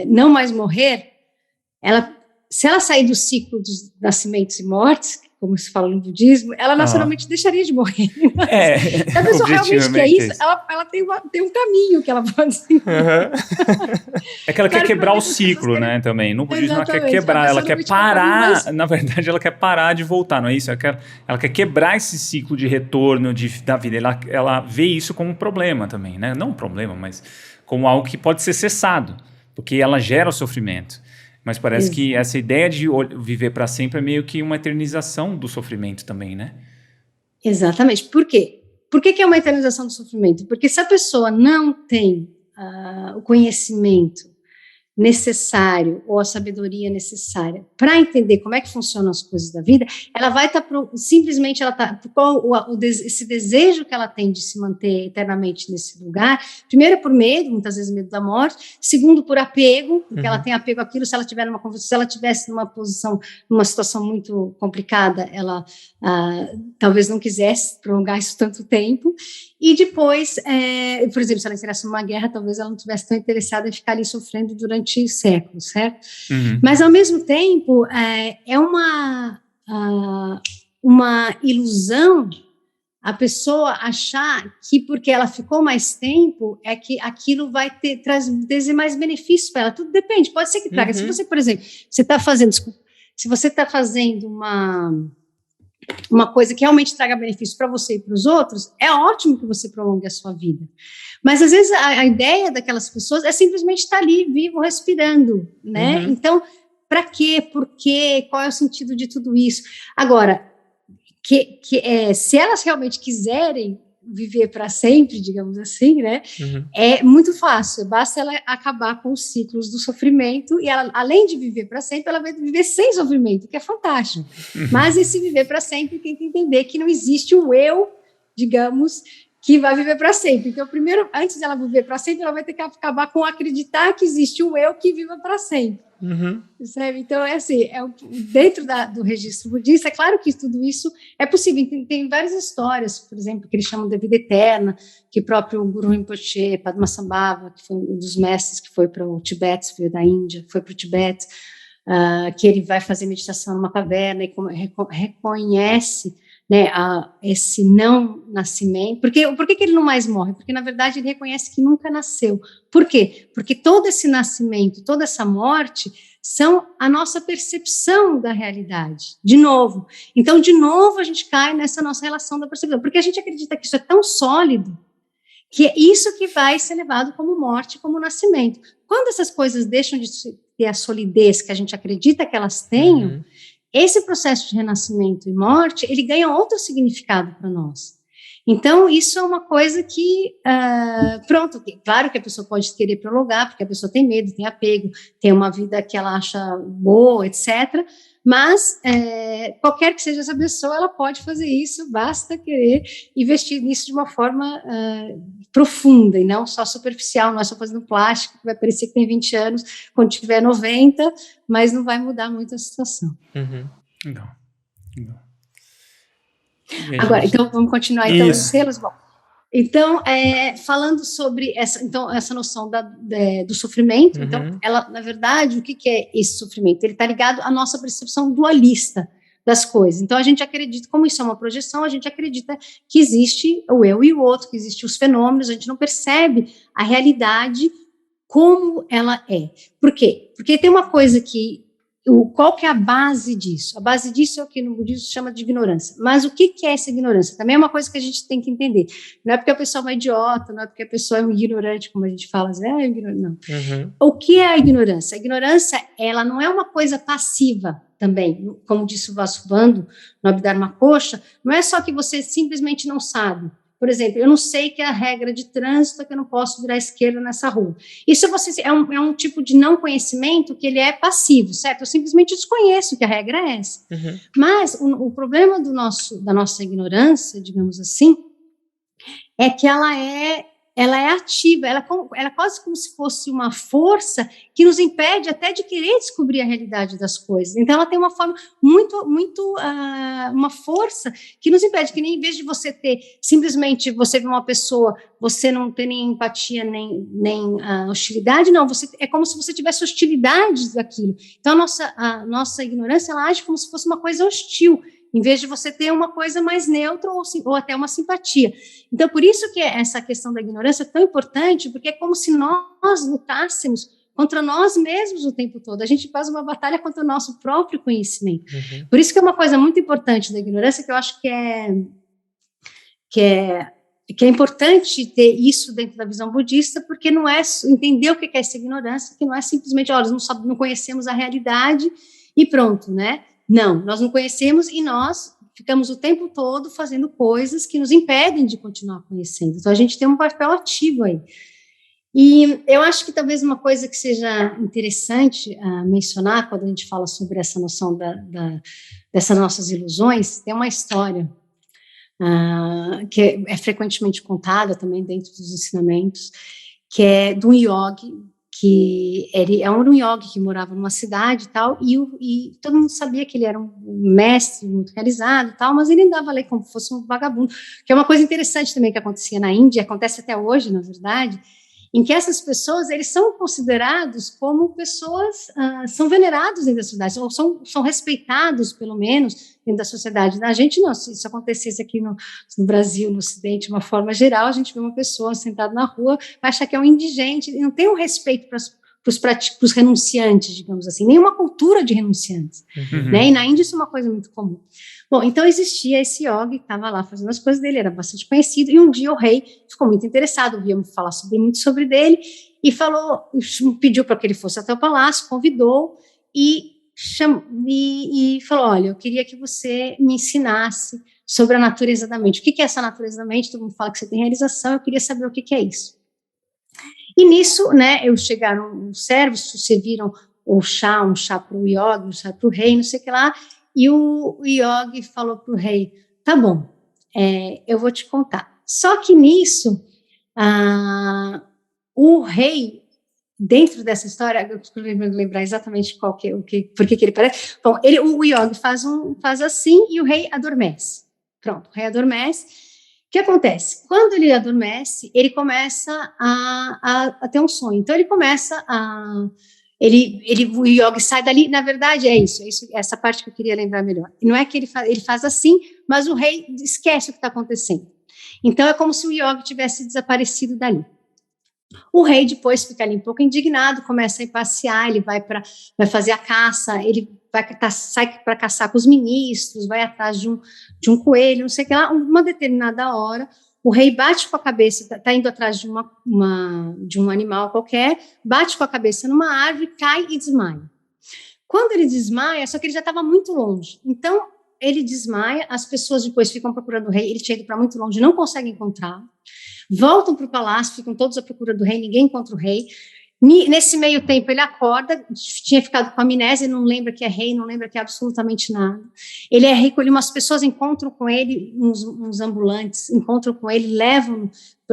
não mais morrer, se ela sair do ciclo dos nascimentos e mortes, como se fala no budismo, ela naturalmente deixaria de morrer. Se a pessoa realmente quer isso, ela tem um caminho que ela pode seguir. É que ela quer quebrar o ciclo, né, também. No budismo ela quer quebrar, ela quer parar, na verdade ela quer parar de voltar, não é isso? Ela quer quebrar esse ciclo de retorno da vida. Ela vê isso como um problema também, né? Não um problema, mas como algo que pode ser cessado, porque ela gera o sofrimento. Mas parece que essa ideia de viver para sempre é meio que uma eternização do sofrimento também, né? Exatamente. Por quê? Por que é uma eternização do sofrimento? Porque se a pessoa não tem o conhecimento necessário ou a sabedoria necessária para entender como é que funcionam as coisas da vida, ela vai estar simplesmente esse desejo que ela tem de se manter eternamente nesse lugar, primeiro por medo, muitas vezes medo da morte, segundo por apego, porque ela tem apego àquilo, se ela tivesse numa situação muito complicada, ela talvez não quisesse prolongar isso tanto tempo, e depois, por exemplo, se ela interessa numa guerra, talvez ela não estivesse tão interessada em ficar ali sofrendo durante séculos, certo? Mas, ao mesmo tempo, é uma ilusão a pessoa achar que porque ela ficou mais tempo, é que aquilo vai trazer mais benefícios para ela. Tudo depende, pode ser que traga. Se você, por exemplo, se você está fazendo uma coisa que realmente traga benefício para você e para os outros, é ótimo que você prolongue a sua vida. Mas, às vezes, a ideia daquelas pessoas é simplesmente estar ali, vivo, respirando, né? Então, para quê, por quê, qual é o sentido de tudo isso? Agora, se elas realmente quiserem viver para sempre, digamos assim, né? É muito fácil, basta ela acabar com os ciclos do sofrimento e ela, além de viver para sempre, ela vai viver sem sofrimento, que é fantástico. Mas esse viver para sempre tem que entender que não existe um eu, digamos, que vai viver para sempre. Então, primeiro, antes dela viver para sempre, ela vai ter que acabar com acreditar que existe um eu que viva para sempre. Sabe? Então, é assim, dentro do registro budista, é claro que tudo isso é possível. Tem várias histórias, por exemplo, que eles chamam de vida eterna, que o próprio Guru Rinpoche, Padmasambhava, que foi um dos mestres que foi para o Tibete, veio da Índia, foi para o Tibete, que ele vai fazer meditação numa caverna e reconhece, né, esse não nascimento. Por que ele não mais morre? Porque, na verdade, ele reconhece que nunca nasceu. Por quê? Porque todo esse nascimento, toda essa morte, são a nossa percepção da realidade. De novo. Então, de novo, a gente cai nessa nossa relação da percepção. Porque a gente acredita que isso é tão sólido que é isso que vai ser levado como morte, como nascimento. Quando essas coisas deixam de ter a solidez que a gente acredita que elas tenham, esse processo de renascimento e morte, ele ganha outro significado para nós. Então, isso é uma coisa que, claro que a pessoa pode querer prolongar, porque a pessoa tem medo, tem apego, tem uma vida que ela acha boa, etc., mas qualquer que seja essa pessoa, ela pode fazer isso, basta querer investir nisso de uma forma profunda, e não só superficial, não é só fazendo plástico, que vai parecer que tem 20 anos, quando tiver 90, mas não vai mudar muito a situação. Não. Agora, então, vamos continuar, então, os selos. Bom, então, falando sobre essa noção do sofrimento, então, ela, na verdade, o que é esse sofrimento? Ele está ligado à nossa percepção dualista das coisas. Então, a gente acredita, como isso é uma projeção, a gente acredita que existe o eu e o outro, que existem os fenômenos, a gente não percebe a realidade como ela é. Por quê? Porque tem uma coisa que qual que é a base disso? A base disso é o que no budismo se chama de ignorância. Mas o que é essa ignorância? Também é uma coisa que a gente tem que entender. Não é porque a pessoa é uma idiota, não é porque a pessoa é um ignorante, como a gente fala, ignorante, não. O que é a ignorância? A ignorância, ela não é uma coisa passiva também, como disse o Vasubandhu no Abhidharma Kosha, não é só que você simplesmente não sabe. Por exemplo, eu não sei que a regra de trânsito é que eu não posso virar à esquerda nessa rua. Isso é um tipo de não conhecimento que ele é passivo, certo? Eu simplesmente desconheço que a regra é essa. Mas o problema da nossa ignorância, digamos assim, é que ela é ativa, ela é quase como se fosse uma força que nos impede até de querer descobrir a realidade das coisas. Então, ela tem uma forma uma força que nos impede, que nem em vez de você ter, simplesmente, você vê uma pessoa, você não tem nem empatia, nem hostilidade, não, é como se você tivesse hostilidade daquilo. Então, a nossa ignorância, ela age como se fosse uma coisa hostil, em vez de você ter uma coisa mais neutra ou até uma simpatia. Então, por isso que essa questão da ignorância é tão importante, porque é como se nós lutássemos contra nós mesmos o tempo todo. A gente faz uma batalha contra o nosso próprio conhecimento. Por isso que é uma coisa muito importante da ignorância, que eu acho que é importante ter isso dentro da visão budista, porque não é entender o que é essa ignorância, que não é simplesmente, olha, não conhecemos a realidade e pronto, né? Não, nós não conhecemos e nós ficamos o tempo todo fazendo coisas que nos impedem de continuar conhecendo. Então, a gente tem um papel ativo aí. E eu acho que talvez uma coisa que seja interessante mencionar quando a gente fala sobre essa noção dessas nossas ilusões, tem uma história que é frequentemente contada também dentro dos ensinamentos, que é de um yogi, que ele é um yogi que morava numa cidade e tal, e todo mundo sabia que ele era um mestre muito realizado e tal, mas ele andava ali como se fosse um vagabundo, que é uma coisa interessante também que acontecia na Índia, acontece até hoje, na verdade, em que essas pessoas, eles são considerados como pessoas, são venerados dentro da sociedade, ou são respeitados, pelo menos, dentro da sociedade. A gente não, se isso acontecesse aqui no Brasil, no Ocidente, de uma forma geral, a gente vê uma pessoa sentada na rua, vai achar que é um indigente, e não tem um respeito para os renunciantes, digamos assim, nenhuma cultura de renunciantes, né? E na Índia isso é uma coisa muito comum. Bom, então existia esse yogi que estava lá fazendo as coisas dele, era bastante conhecido, e um dia o rei ficou muito interessado, ouvia falar muito sobre dele, e pediu para que ele fosse até o palácio, convidou, e e falou, olha, eu queria que você me ensinasse sobre a natureza da mente. O que é essa natureza da mente? Todo mundo fala que você tem realização, eu queria saber o que é isso. E nisso, né, chegaram os servos, serviram um chá para o yogi, um chá para o rei, não sei o que lá, e o yogi falou para o rei, tá bom, eu vou te contar. Só que nisso, o rei, dentro dessa história, eu não lembrar exatamente por que ele parece. Bom, o yogi faz assim e o rei adormece. Pronto, o rei adormece. O que acontece? Quando ele adormece, ele começa a ter um sonho. Então ele começa o yogi sai dali. Na verdade é isso, essa parte que eu queria lembrar melhor. Não é que ele faz assim, mas o rei esquece o que está acontecendo. Então é como se o yogi tivesse desaparecido dali. O rei depois fica ali um pouco indignado, começa a ir passear, ele vai fazer a caça, ele sai para caçar com os ministros, vai atrás de um coelho, não sei o que lá. Uma determinada hora, o rei bate com a cabeça, está indo atrás de um animal qualquer, bate com a cabeça numa árvore, cai e desmaia. Quando ele desmaia, só que ele já estava muito longe, então ele desmaia, as pessoas depois ficam procurando o rei, ele chega para muito longe, não conseguem encontrá-lo. Voltam para o palácio, ficam todos à procura do rei, ninguém encontra o rei. Nesse meio tempo ele acorda, tinha ficado com amnésia, não lembra que é rei, não lembra que é absolutamente nada. Ele é rico, umas pessoas encontram com ele, uns ambulantes encontram com ele, levam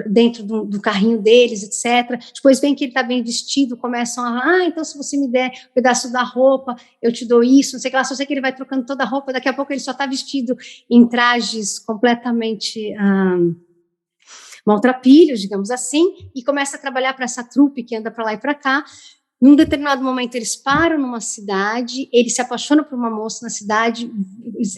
dentro do carrinho deles, etc. Depois vem que ele está bem vestido, começam então se você me der um pedaço da roupa, eu te dou isso, não sei o que lá, só sei que ele vai trocando toda a roupa, daqui a pouco ele só está vestido em trajes completamente maltrapilhos, digamos assim, e começa a trabalhar para essa trupe que anda para lá e para cá. Num determinado momento, eles param numa cidade, ele se apaixona por uma moça na cidade,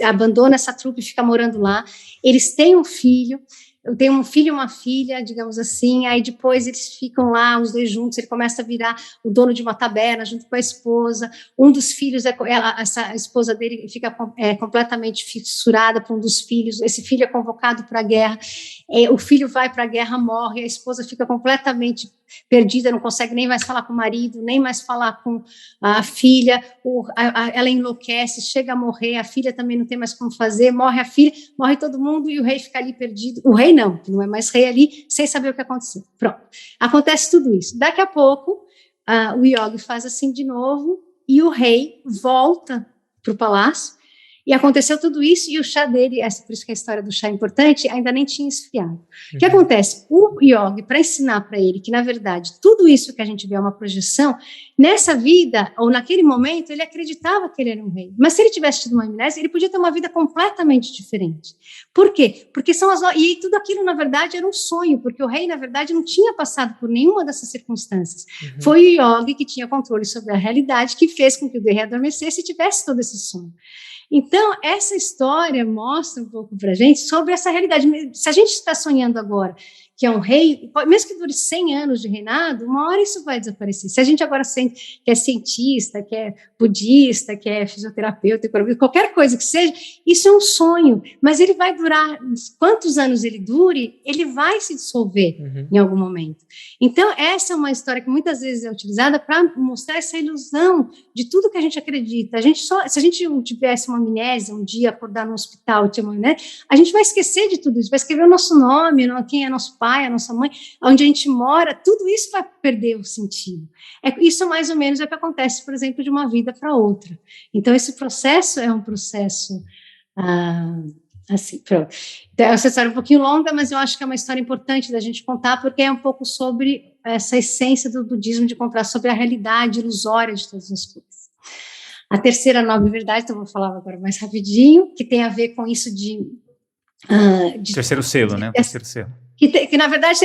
abandona essa trupe e fica morando lá. Eles têm um filho, eu tenho um filho e uma filha, digamos assim, aí depois eles ficam lá, os dois juntos, ele começa a virar o dono de uma taberna junto com a esposa, um dos filhos, essa esposa dele fica completamente fissurada por um dos filhos, esse filho é convocado para a guerra, o filho vai para a guerra, morre, a esposa fica completamente perdida, não consegue nem mais falar com o marido, nem mais falar com a filha, ela enlouquece, chega a morrer, a filha também não tem mais como fazer, morre a filha, morre todo mundo e o rei fica ali perdido, o rei não, que não é mais rei ali, sem saber o que aconteceu. Pronto, acontece tudo isso. Daqui a pouco, o yogi faz assim de novo e o rei volta para o palácio. E aconteceu tudo isso e o chá dele, por isso que a história do chá é importante, ainda nem tinha esfriado. O que acontece? O yogi, para ensinar para ele que, na verdade, tudo isso que a gente vê é uma projeção, nessa vida, ou naquele momento, ele acreditava que ele era um rei. Mas se ele tivesse tido uma amnésia, ele podia ter uma vida completamente diferente. Por quê? Porque e tudo aquilo, na verdade, era um sonho, porque o rei, na verdade, não tinha passado por nenhuma dessas circunstâncias. Foi o yogi que tinha controle sobre a realidade que fez com que o rei adormecesse e tivesse todo esse sonho. Então, essa história mostra um pouco para a gente sobre essa realidade. Se a gente está sonhando agora que é um rei, mesmo que dure 100 anos de reinado, uma hora isso vai desaparecer. Se a gente agora sente que é cientista, que é budista, que é fisioterapeuta, qualquer coisa que seja, isso é um sonho, mas ele vai durar, quantos anos ele dure, ele vai se dissolver em algum momento. Então, essa é uma história que muitas vezes é utilizada para mostrar essa ilusão de tudo que a gente acredita. Se a gente tivesse uma amnésia, um dia acordar no hospital, a gente vai esquecer de tudo isso, vai escrever o nosso nome, quem é nosso pai, a nossa mãe, onde a gente mora, tudo isso vai perder o sentido. Isso mais ou menos é o que acontece, por exemplo, de uma vida para outra. Então, esse processo é um processo assim, pronto. Então, essa história é um pouquinho longa, mas eu acho que é uma história importante da gente contar, porque é um pouco sobre essa essência do budismo, de contar sobre a realidade ilusória de todas as coisas. A terceira nobre verdade, então vou falar agora mais rapidinho, que tem a ver com isso de terceiro selo, né? Terceiro selo. Que na verdade,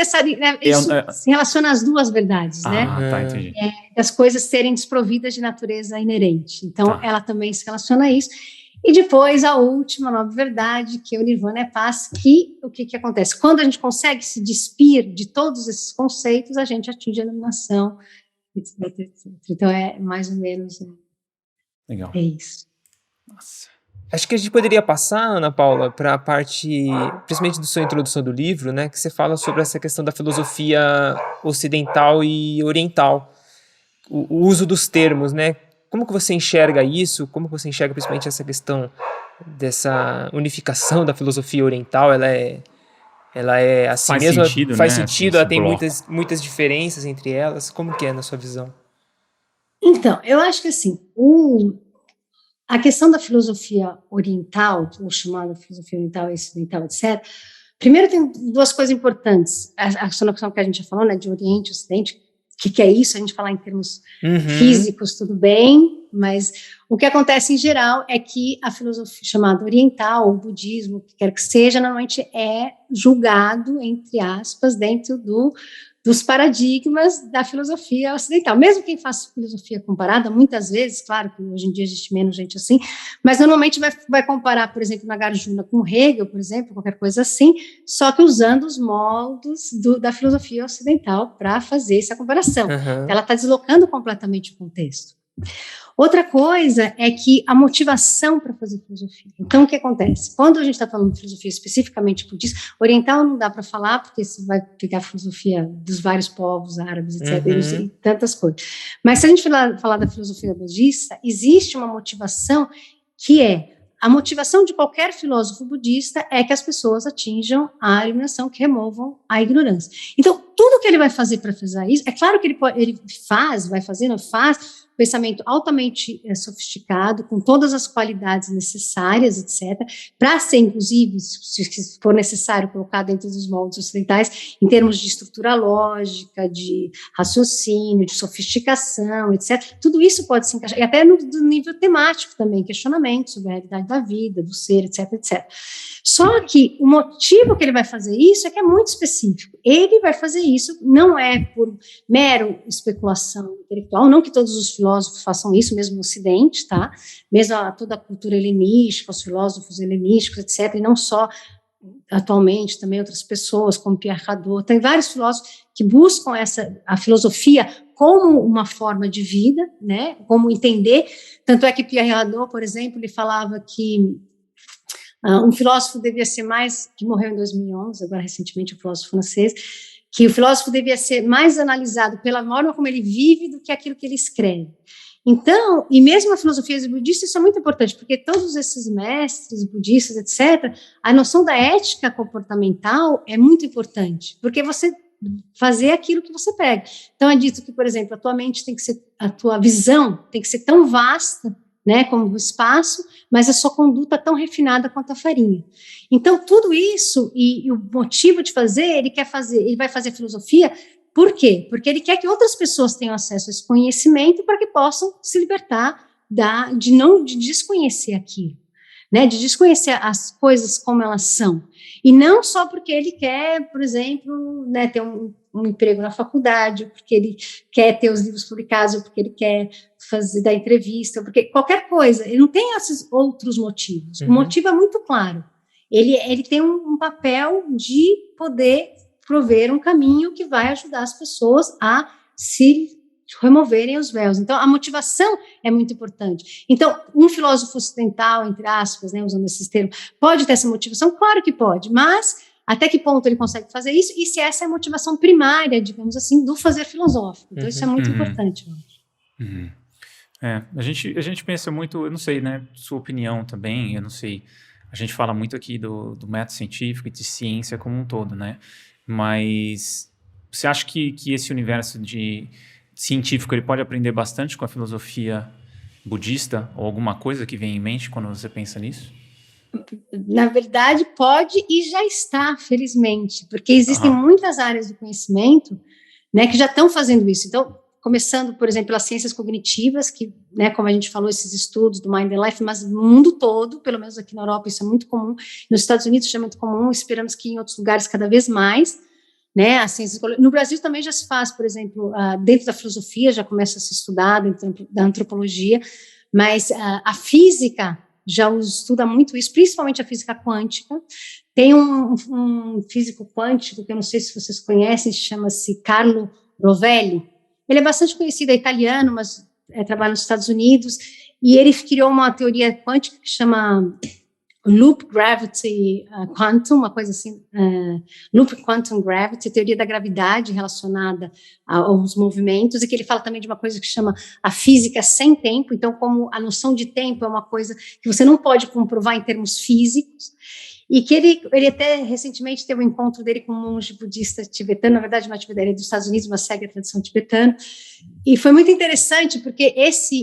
isso se relaciona às duas verdades, né? Tá, entendi. Das coisas serem desprovidas de natureza inerente. Então, ela também se relaciona a isso. E depois, a última nobre verdade, que o Nirvana é paz, que o que acontece? Quando a gente consegue se despir de todos esses conceitos, a gente atinge a iluminação, etc, etc. Então, é mais ou menos... Legal. É isso. Nossa. Acho que a gente poderia passar, Ana Paula, para a parte, principalmente da sua introdução do livro, né, que você fala sobre essa questão da filosofia ocidental e oriental, o uso dos termos, né, como que você enxerga isso? Como que você enxerga principalmente essa questão dessa unificação da filosofia oriental? Ela é assim Faz mesmo? sentido, Faz né? sentido? Esse Ela tem bloco. muitas diferenças entre elas? Como que é na sua visão? Então, eu acho que assim, a questão da filosofia oriental, ou chamada filosofia oriental e ocidental, etc., primeiro tem duas coisas importantes. A questão que a gente já falou, né, de Oriente e Ocidente, o que é isso? A gente falar em termos físicos, tudo bem, mas o que acontece em geral é que a filosofia chamada oriental, ou budismo, o que quer que seja, normalmente é julgado, entre aspas, dentro dos paradigmas da filosofia ocidental. Mesmo quem faz filosofia comparada, muitas vezes, claro que hoje em dia existe menos gente assim, mas normalmente vai comparar, por exemplo, Nagarjuna com Hegel, por exemplo, qualquer coisa assim, só que usando os moldes da filosofia ocidental para fazer essa comparação. Então, ela está deslocando completamente o contexto. Outra coisa é que a motivação para fazer filosofia. Então, o que acontece? Quando a gente está falando de filosofia especificamente budista, oriental não dá para falar, porque você vai pegar a filosofia dos vários povos árabes, etc., e tantas coisas. Mas se a gente falar da filosofia budista, existe uma motivação que é a motivação de qualquer filósofo budista é que as pessoas atinjam a iluminação, que removam a ignorância. Então, tudo que ele vai fazer para fazer isso, é claro que ele faz pensamento altamente sofisticado, com todas as qualidades necessárias, etc., para ser, inclusive, se for necessário, colocar dentro dos moldes ocidentais, em termos de estrutura lógica, de raciocínio, de sofisticação, etc. Tudo isso pode se encaixar, e até no nível temático também, questionamento sobre a realidade da vida, do ser, etc., etc. Só que o motivo que ele vai fazer isso é que é muito específico. Ele vai fazer isso, não é por mero especulação intelectual, não que todos os filósofos façam isso, mesmo no Ocidente, tá? Mesmo toda a cultura helenística, os filósofos helenísticos, etc., e não só atualmente, também outras pessoas, como Pierre Hadot, tem vários filósofos que buscam a filosofia como uma forma de vida, né? Como entender, tanto é que Pierre Hadot, por exemplo, ele falava que um filósofo devia ser mais, que morreu em 2011, agora recentemente, um filósofo francês, que o filósofo devia ser mais analisado pela forma como ele vive do que aquilo que ele escreve. Então, e mesmo a filosofia budista, isso é muito importante, porque todos esses mestres budistas, etc., a noção da ética comportamental é muito importante, porque você fazer aquilo que você pega. Então, é dito que, por exemplo, a tua mente tem que ser, a tua visão tem que ser tão vasta, né, como o espaço, mas a sua conduta tão refinada quanto a farinha. Então, tudo isso, e o motivo de fazer, ele vai fazer filosofia, por quê? Porque ele quer que outras pessoas tenham acesso a esse conhecimento para que possam se libertar de desconhecer aquilo, né, de desconhecer as coisas como elas são. E não só porque ele quer, por exemplo, né, ter um emprego na faculdade, ou porque ele quer ter os livros publicados, ou porque ele quer dar entrevista, ou porque qualquer coisa. Ele não tem esses outros motivos. O motivo é muito claro. Ele tem um papel de poder prover um caminho que vai ajudar as pessoas a se removerem os véus. Então, a motivação é muito importante. Então, um filósofo ocidental, entre aspas, né, usando esses termos, pode ter essa motivação? Claro que pode, mas até que ponto ele consegue fazer isso? E se essa é a motivação primária, digamos assim, do fazer filosófico. Então, isso é muito importante. A gente pensa muito, eu não sei, né, sua opinião também, eu não sei, a gente fala muito aqui do método científico e de ciência como um todo, né, mas você acha que esse universo científico, ele pode aprender bastante com a filosofia budista, ou alguma coisa que vem em mente quando você pensa nisso? Na verdade, pode e já está, felizmente, porque existem muitas áreas do conhecimento, né, que já estão fazendo isso. Então, começando, por exemplo, pelas ciências cognitivas, que, né, como a gente falou, esses estudos do Mind and Life, mas no mundo todo, pelo menos aqui na Europa, isso é muito comum, nos Estados Unidos isso é muito comum, esperamos que em outros lugares cada vez mais, né, as ciências, no Brasil também já se faz, por exemplo, dentro da filosofia já começa a se estudar, dentro da antropologia, mas a física já estuda muito isso, principalmente a física quântica. Tem um físico quântico, que eu não sei se vocês conhecem, chama-se Carlo Rovelli. Ele é bastante conhecido, é italiano, mas trabalha nos Estados Unidos, e ele criou uma teoria quântica que chama Loop Gravity Quantum, uma coisa assim, Loop Quantum Gravity, teoria da gravidade relacionada aos movimentos, e que ele fala também de uma coisa que chama a física sem tempo. Então, como a noção de tempo é uma coisa que você não pode comprovar em termos físicos, e que ele até recentemente teve um encontro dele com um monge budista tibetano, na verdade não é tibetano, ele é dos Estados Unidos, mas segue a tradição tibetana, e foi muito interessante, porque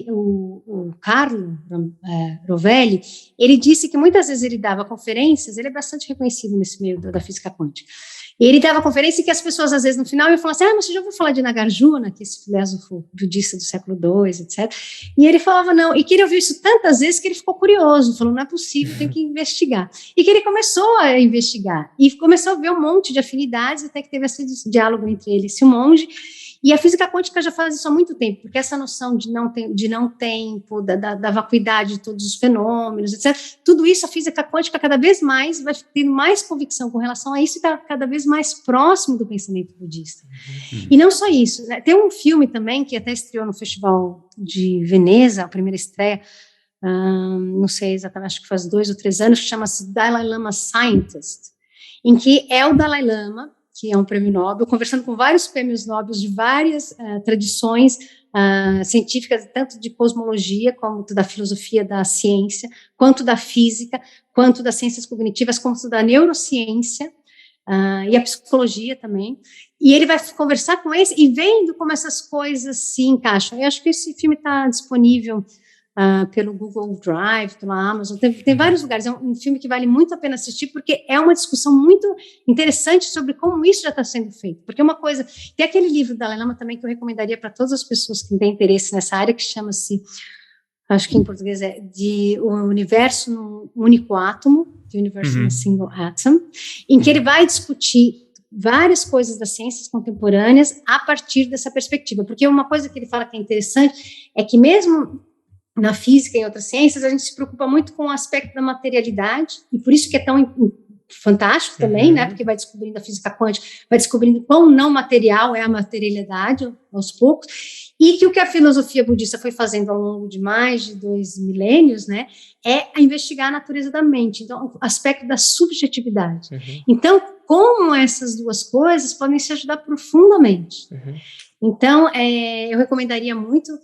o Carlo Rovelli, ele disse que muitas vezes ele dava conferências, ele é bastante reconhecido nesse meio da física quântica, e ele dava conferência que as pessoas, às vezes, no final, iam falar assim, mas você já ouviu falar de Nagarjuna, que é esse filósofo budista do século II, etc. E ele falava não, e que ele ouviu isso tantas vezes que ele ficou curioso, falou, não é possível, tem que investigar. E que ele começou a investigar, e começou a ver um monte de afinidades, até que teve esse diálogo entre ele e esse monge. E a física quântica já faz isso há muito tempo, porque essa noção de não tempo, da vacuidade de todos os fenômenos, etc., tudo isso a física quântica cada vez mais vai tendo mais convicção com relação a isso e está cada vez mais próximo do pensamento budista. E não só isso, né? Tem um filme também que até estreou no Festival de Veneza, a primeira estreia, não sei exatamente, acho que faz 2 ou 3 anos, que chama-se Dalai Lama Scientist, em que é o Dalai Lama, que é um prêmio Nobel, conversando com vários prêmios Nobel de várias tradições científicas, tanto de cosmologia, como da filosofia da ciência, quanto da física, quanto das ciências cognitivas, quanto da neurociência, e a psicologia também. E ele vai conversar com eles e vendo como essas coisas se encaixam. Eu acho que esse filme está disponível pelo Google Drive, pela Amazon, tem vários lugares. É um filme que vale muito a pena assistir, porque é uma discussão muito interessante sobre como isso já está sendo feito. Porque uma coisa... Tem aquele livro da Dalai Lama também que eu recomendaria para todas as pessoas que têm interesse nessa área, que chama-se, acho que em português é de O Universo num Único Átomo, The Universe in a Single Atom, em que ele vai discutir várias coisas das ciências contemporâneas a partir dessa perspectiva. Porque uma coisa que ele fala que é interessante é que mesmo na física e em outras ciências, a gente se preocupa muito com o aspecto da materialidade, e por isso que é tão fantástico também, né, porque vai descobrindo a física quântica, vai descobrindo quão não material é a materialidade aos poucos, e que o que a filosofia budista foi fazendo ao longo de mais de 2 milênios, né, é investigar a natureza da mente, então, o aspecto da subjetividade. Então, como essas duas coisas podem se ajudar profundamente. Então, eu recomendaria muito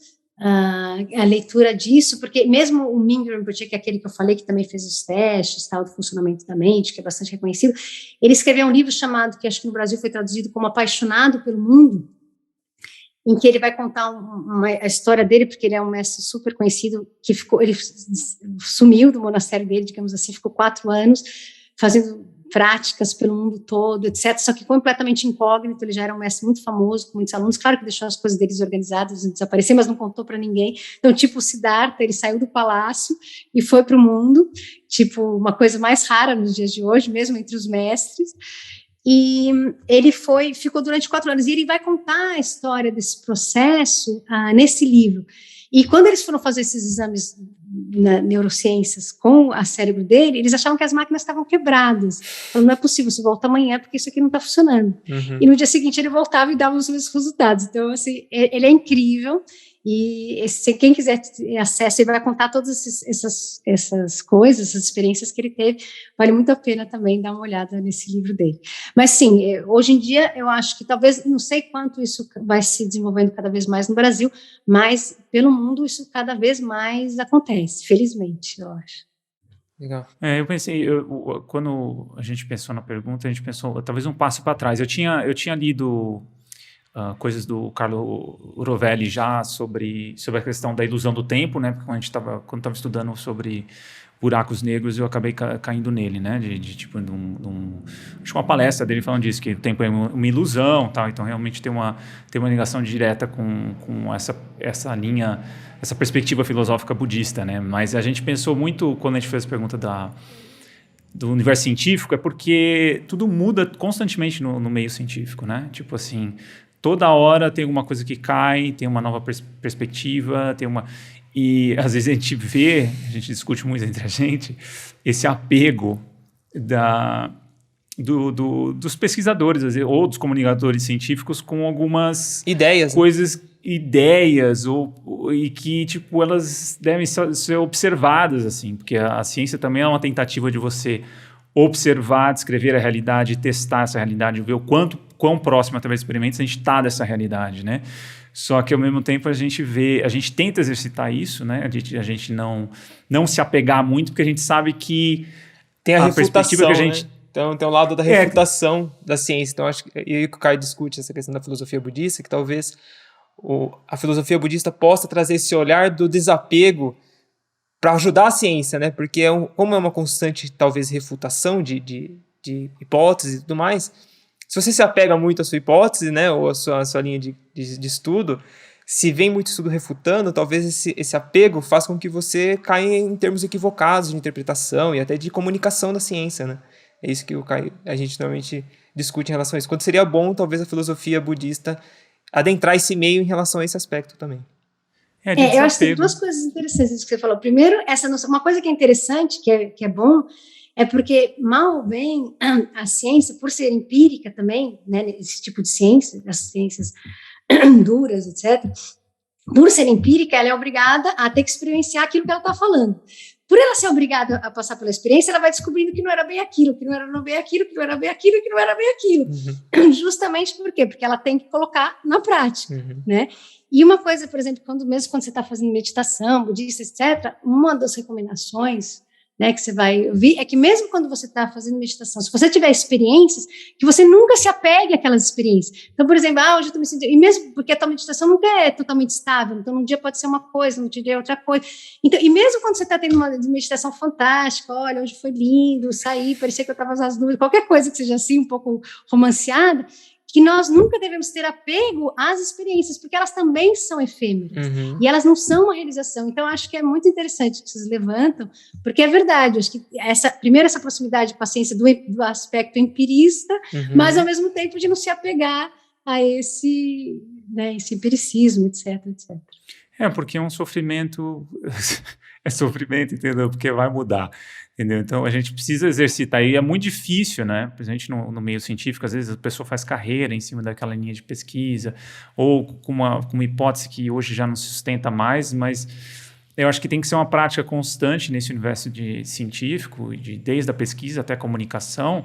a leitura disso, porque mesmo o Mingyur Rinpoche, que é aquele que eu falei, que também fez os testes, tal, do funcionamento da mente, que é bastante reconhecido, ele escreveu um livro chamado, que acho que no Brasil foi traduzido como Apaixonado pelo Mundo, em que ele vai contar a história dele, porque ele é um mestre super conhecido, que ele sumiu do monastério dele, digamos assim, ficou 4 anos fazendo práticas pelo mundo todo, etc., só que completamente incógnito. Ele já era um mestre muito famoso, com muitos alunos, claro que deixou as coisas deles organizadas e desaparecer, mas não contou para ninguém. Então, tipo, o Siddhartha, ele saiu do palácio e foi para o mundo, tipo, uma coisa mais rara nos dias de hoje, mesmo entre os mestres, e ele ficou durante 4 anos, e ele vai contar a história desse processo nesse livro. E quando eles foram fazer esses exames na neurociências com o cérebro dele, eles achavam que as máquinas estavam quebradas. Falaram, não é possível, você volta amanhã porque isso aqui não está funcionando. E no dia seguinte ele voltava e dava os mesmos resultados. Então, assim, ele é incrível. E quem quiser ter acesso, ele vai contar todas essas coisas, essas experiências que ele teve. Vale muito a pena também dar uma olhada nesse livro dele. Mas sim, hoje em dia eu acho que talvez, não sei quanto isso vai se desenvolvendo cada vez mais no Brasil, mas pelo mundo isso cada vez mais acontece, felizmente, eu acho. Legal. Eu pensei, quando a gente pensou na pergunta, a gente pensou talvez um passo para trás. Eu tinha lido coisas do Carlo Rovelli já sobre a questão da ilusão do tempo, né? Porque quando estava estudando sobre buracos negros, eu acabei caindo nele, né? Tipo, acho que uma palestra dele falando disso, que o tempo é uma ilusão, tal. Então realmente tem uma ligação direta com essa linha, essa perspectiva filosófica budista, né? Mas a gente pensou muito quando a gente fez a pergunta do universo científico, é porque tudo muda constantemente no meio científico, né? Tipo assim, toda hora tem alguma coisa que cai, tem uma nova perspectiva, e às vezes a gente discute muito entre a gente, esse apego dos pesquisadores às vezes, ou dos comunicadores científicos com algumas Ideias. coisas, ideias, e que, tipo, elas devem ser observadas, assim, porque a ciência também é uma tentativa de você observar, descrever a realidade, testar essa realidade, ver quão próximo, através de experimentos, a gente está dessa realidade, né? Só que, ao mesmo tempo, a gente tenta exercitar isso, né? A gente não se apegar muito, porque a gente sabe que Tem a perspectiva refutação, que a gente... né? Então, tem o lado da refutação da ciência. Então, acho que e o Caio discute essa questão da filosofia budista, que talvez a filosofia budista possa trazer esse olhar do desapego para ajudar a ciência, né? Porque como é uma constante, talvez, refutação de hipóteses e tudo mais, se você se apega muito à sua hipótese, né, ou à sua linha de estudo, se vem muito estudo refutando, talvez esse apego faça com que você caia em termos equivocados de interpretação e até de comunicação da ciência, né? É isso que a gente normalmente discute em relação a isso. Quando seria bom, talvez, a filosofia budista adentrar esse meio em relação a esse aspecto também. Eu acho que tem duas coisas interessantes que você falou. Primeiro, uma coisa que é interessante, que é bom, é porque, mal ou bem, a ciência, por ser empírica também, né, esse tipo de ciência, as ciências duras, etc., por ser empírica, ela é obrigada a ter que experienciar aquilo que ela está falando. Por ela ser obrigada a passar pela experiência, ela vai descobrindo que não era bem aquilo, que não era bem aquilo, que não era bem aquilo, que não era bem aquilo. Uhum. Justamente por quê? Porque ela tem que colocar na prática, né? E uma coisa, por exemplo, mesmo quando você está fazendo meditação, budista, etc., uma das recomendações, né, que você vai ouvir, é que mesmo quando você está fazendo meditação, se você tiver experiências, que você nunca se apegue àquelas experiências. Então, por exemplo, hoje eu estou me sentindo... E mesmo porque a tua meditação nunca é totalmente estável, então um dia pode ser uma coisa, no outro dia é outra coisa. Então, e mesmo quando você está tendo uma meditação fantástica, olha, hoje foi lindo, saí, parecia que eu estava às nuvens, qualquer coisa que seja assim, um pouco romanceada, que nós nunca devemos ter apego às experiências, porque elas também são efêmeras, e elas não são uma realização. Então, acho que é muito interessante que vocês levantam, porque é verdade, acho que primeiro essa proximidade com a ciência do aspecto empirista, mas ao mesmo tempo de não se apegar a esse empiricismo, etc, etc. Porque é um sofrimento, é sofrimento, entendeu? Porque vai mudar. Entendeu? Então, a gente precisa exercitar, e é muito difícil, né? Principalmente no meio científico, às vezes a pessoa faz carreira em cima daquela linha de pesquisa, ou com uma hipótese que hoje já não se sustenta mais, mas eu acho que tem que ser uma prática constante nesse universo científico, desde a pesquisa até a comunicação,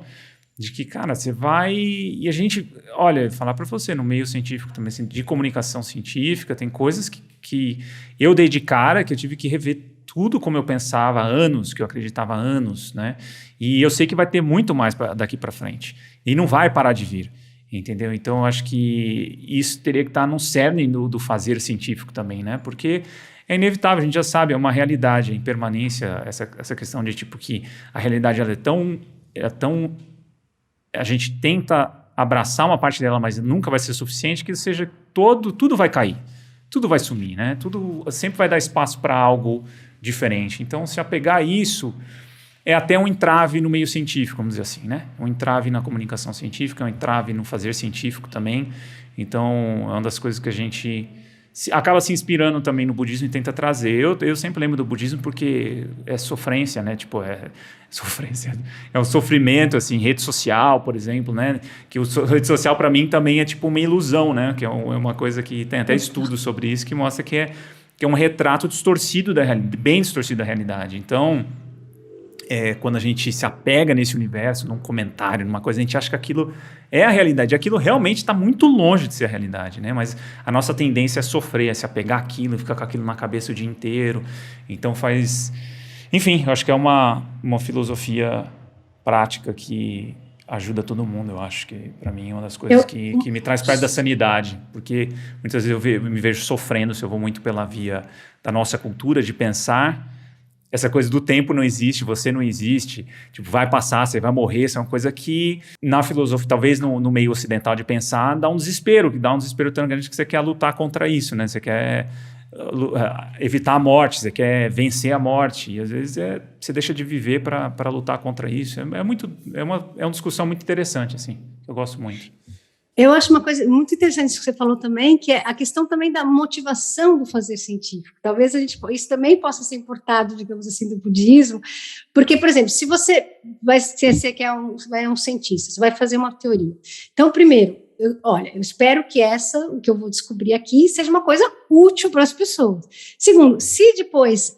de que, cara, você vai... E a gente, olha, falar para você, no meio científico também, assim, de comunicação científica, tem coisas que eu dei de cara, que eu tive que rever tudo como eu pensava há anos, que eu acreditava há anos, né? E eu sei que vai ter muito mais daqui para frente. E não vai parar de vir, entendeu? Então, eu acho que isso teria que estar no cerne do fazer científico também, né? Porque é inevitável, a gente já sabe, é uma realidade em permanência, essa questão de tipo que a realidade ela é tão... A gente tenta abraçar uma parte dela, mas nunca vai ser suficiente, que seja tudo vai cair, tudo vai sumir, né? Tudo sempre vai dar espaço para algo diferente. Então, se apegar a isso é até um entrave no meio científico, vamos dizer assim, né? Um entrave na comunicação científica, um entrave no fazer científico também. Então, é uma das coisas que a gente acaba se inspirando também no budismo e tenta trazer. Eu sempre lembro do budismo porque é sofrência, né? Tipo, sofrência. É um sofrimento, assim, rede social, por exemplo, né? Que rede social, para mim, também é tipo uma ilusão, né? Que é uma coisa que tem até estudos sobre isso que mostra que é um retrato distorcido da realidade, bem distorcido da realidade. Então, quando a gente se apega nesse universo, num comentário, numa coisa, a gente acha que aquilo é a realidade. Aquilo realmente está muito longe de ser a realidade, né? Mas a nossa tendência é sofrer, é se apegar àquilo, ficar com aquilo na cabeça o dia inteiro. Então faz... Enfim, eu acho que é uma filosofia prática que ajuda todo mundo, eu acho que para mim é uma das coisas que me traz perto da sanidade, porque muitas vezes eu me vejo sofrendo se eu vou muito pela via da nossa cultura de pensar. Essa coisa do tempo não existe, você não existe, tipo, vai passar, você vai morrer, isso é uma coisa que na filosofia, talvez no meio ocidental de pensar, dá um desespero tão grande que você quer lutar contra isso, né? Você quer evitar a morte, você quer vencer a morte, e às vezes você deixa de viver para lutar contra isso. É uma discussão muito interessante, assim, eu gosto muito. Eu acho uma coisa muito interessante isso que você falou também, que é a questão também da motivação do fazer científico. Talvez isso também possa ser importado, digamos assim, do budismo, porque, por exemplo, se você é um cientista, você vai fazer uma teoria. Então, primeiro, eu espero que o que eu vou descobrir aqui seja uma coisa útil para as pessoas. Segundo, se depois,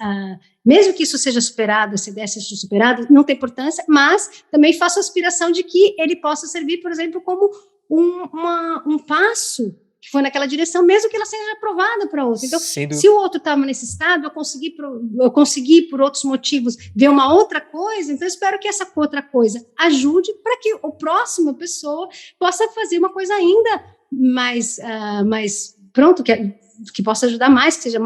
mesmo que isso seja superado, essa ideia seja superada, não tem importância, mas também faço a aspiração de que ele possa servir, por exemplo, como um passo que foi naquela direção, mesmo que ela seja aprovada para outro. Então, se o outro estava nesse estado, eu consegui, por outros motivos, ver uma outra coisa, então eu espero que essa outra coisa ajude para que a próxima pessoa possa fazer uma coisa ainda mais pronto, que possa ajudar mais, que seja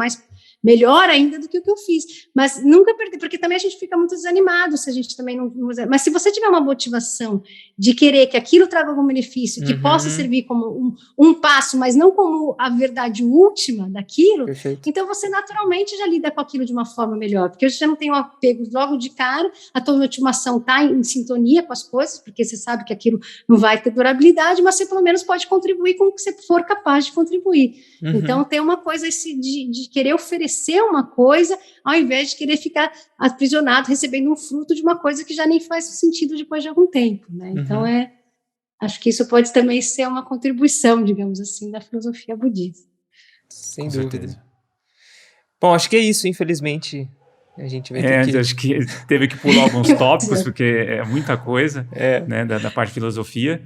melhor ainda do que o que eu fiz, mas nunca perder, porque também a gente fica muito desanimado se a gente também não mas se você tiver uma motivação de querer que aquilo traga algum benefício, que possa servir como um passo, mas não como a verdade última daquilo, Perfeito. Então você naturalmente já lida com aquilo de uma forma melhor, porque hoje você não tem um apego logo de cara, a tua motivação está em sintonia com as coisas, porque você sabe que aquilo não vai ter durabilidade, mas você pelo menos pode contribuir com o que você for capaz de contribuir. Então tem uma coisa de querer oferecer uma coisa, ao invés de querer ficar aprisionado, recebendo um fruto de uma coisa que já nem faz sentido depois de algum tempo, né? Então, acho que isso pode também ser uma contribuição, digamos assim, da filosofia budista. Sem dúvida. Bom, acho que é isso, infelizmente. A gente vai ter que... Acho que teve que pular alguns tópicos, porque é muita coisa, né, da parte de filosofia.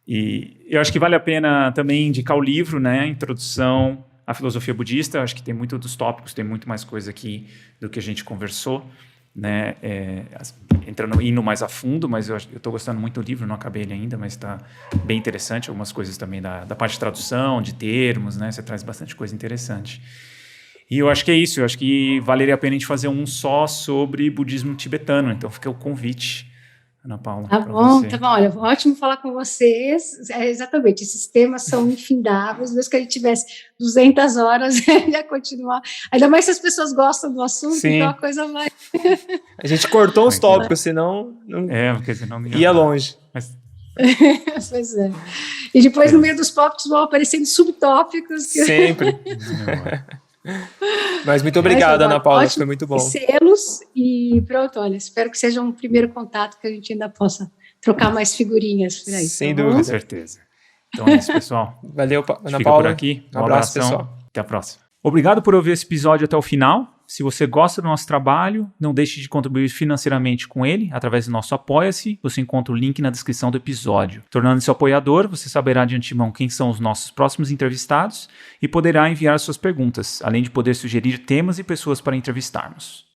E eu acho que vale a pena também indicar o livro, né, Introdução à Filosofia Budista. Eu acho que tem muito dos tópicos, tem muito mais coisa aqui do que a gente conversou, né, indo mais a fundo, mas eu estou gostando muito do livro, não acabei ele ainda, mas está bem interessante, algumas coisas também da parte de tradução, de termos, né, você traz bastante coisa interessante. E eu acho que é isso, eu acho que valeria a pena a gente fazer um só sobre budismo tibetano, então fica o convite, Ana Paula. Tá bom, olha, ótimo falar com vocês, exatamente, esses temas são infindáveis, mesmo que a gente tivesse 200 horas, ia continuar, ainda mais se as pessoas gostam do assunto, Sim. Então a coisa vai... A gente cortou uns tópicos, senão porque senão não ia longe. Pois é. E depois no meio dos tópicos vão aparecendo subtópicos. Sempre. Mas muito obrigado, Ana Paula, foi muito bom. Selos e pronto, olha, espero que seja um primeiro contato que a gente ainda possa trocar mais figurinhas por aí. Sem tá dúvida. Com certeza. Então é isso, pessoal. Valeu, Ana Fica Paula. por aqui. Um abraço, pessoal. Até a próxima. Obrigado por ouvir esse episódio até o final. Se você gosta do nosso trabalho, não deixe de contribuir financeiramente com ele através do nosso Apoia-se. Você encontra o link na descrição do episódio. Tornando-se apoiador, você saberá de antemão quem são os nossos próximos entrevistados e poderá enviar suas perguntas, além de poder sugerir temas e pessoas para entrevistarmos.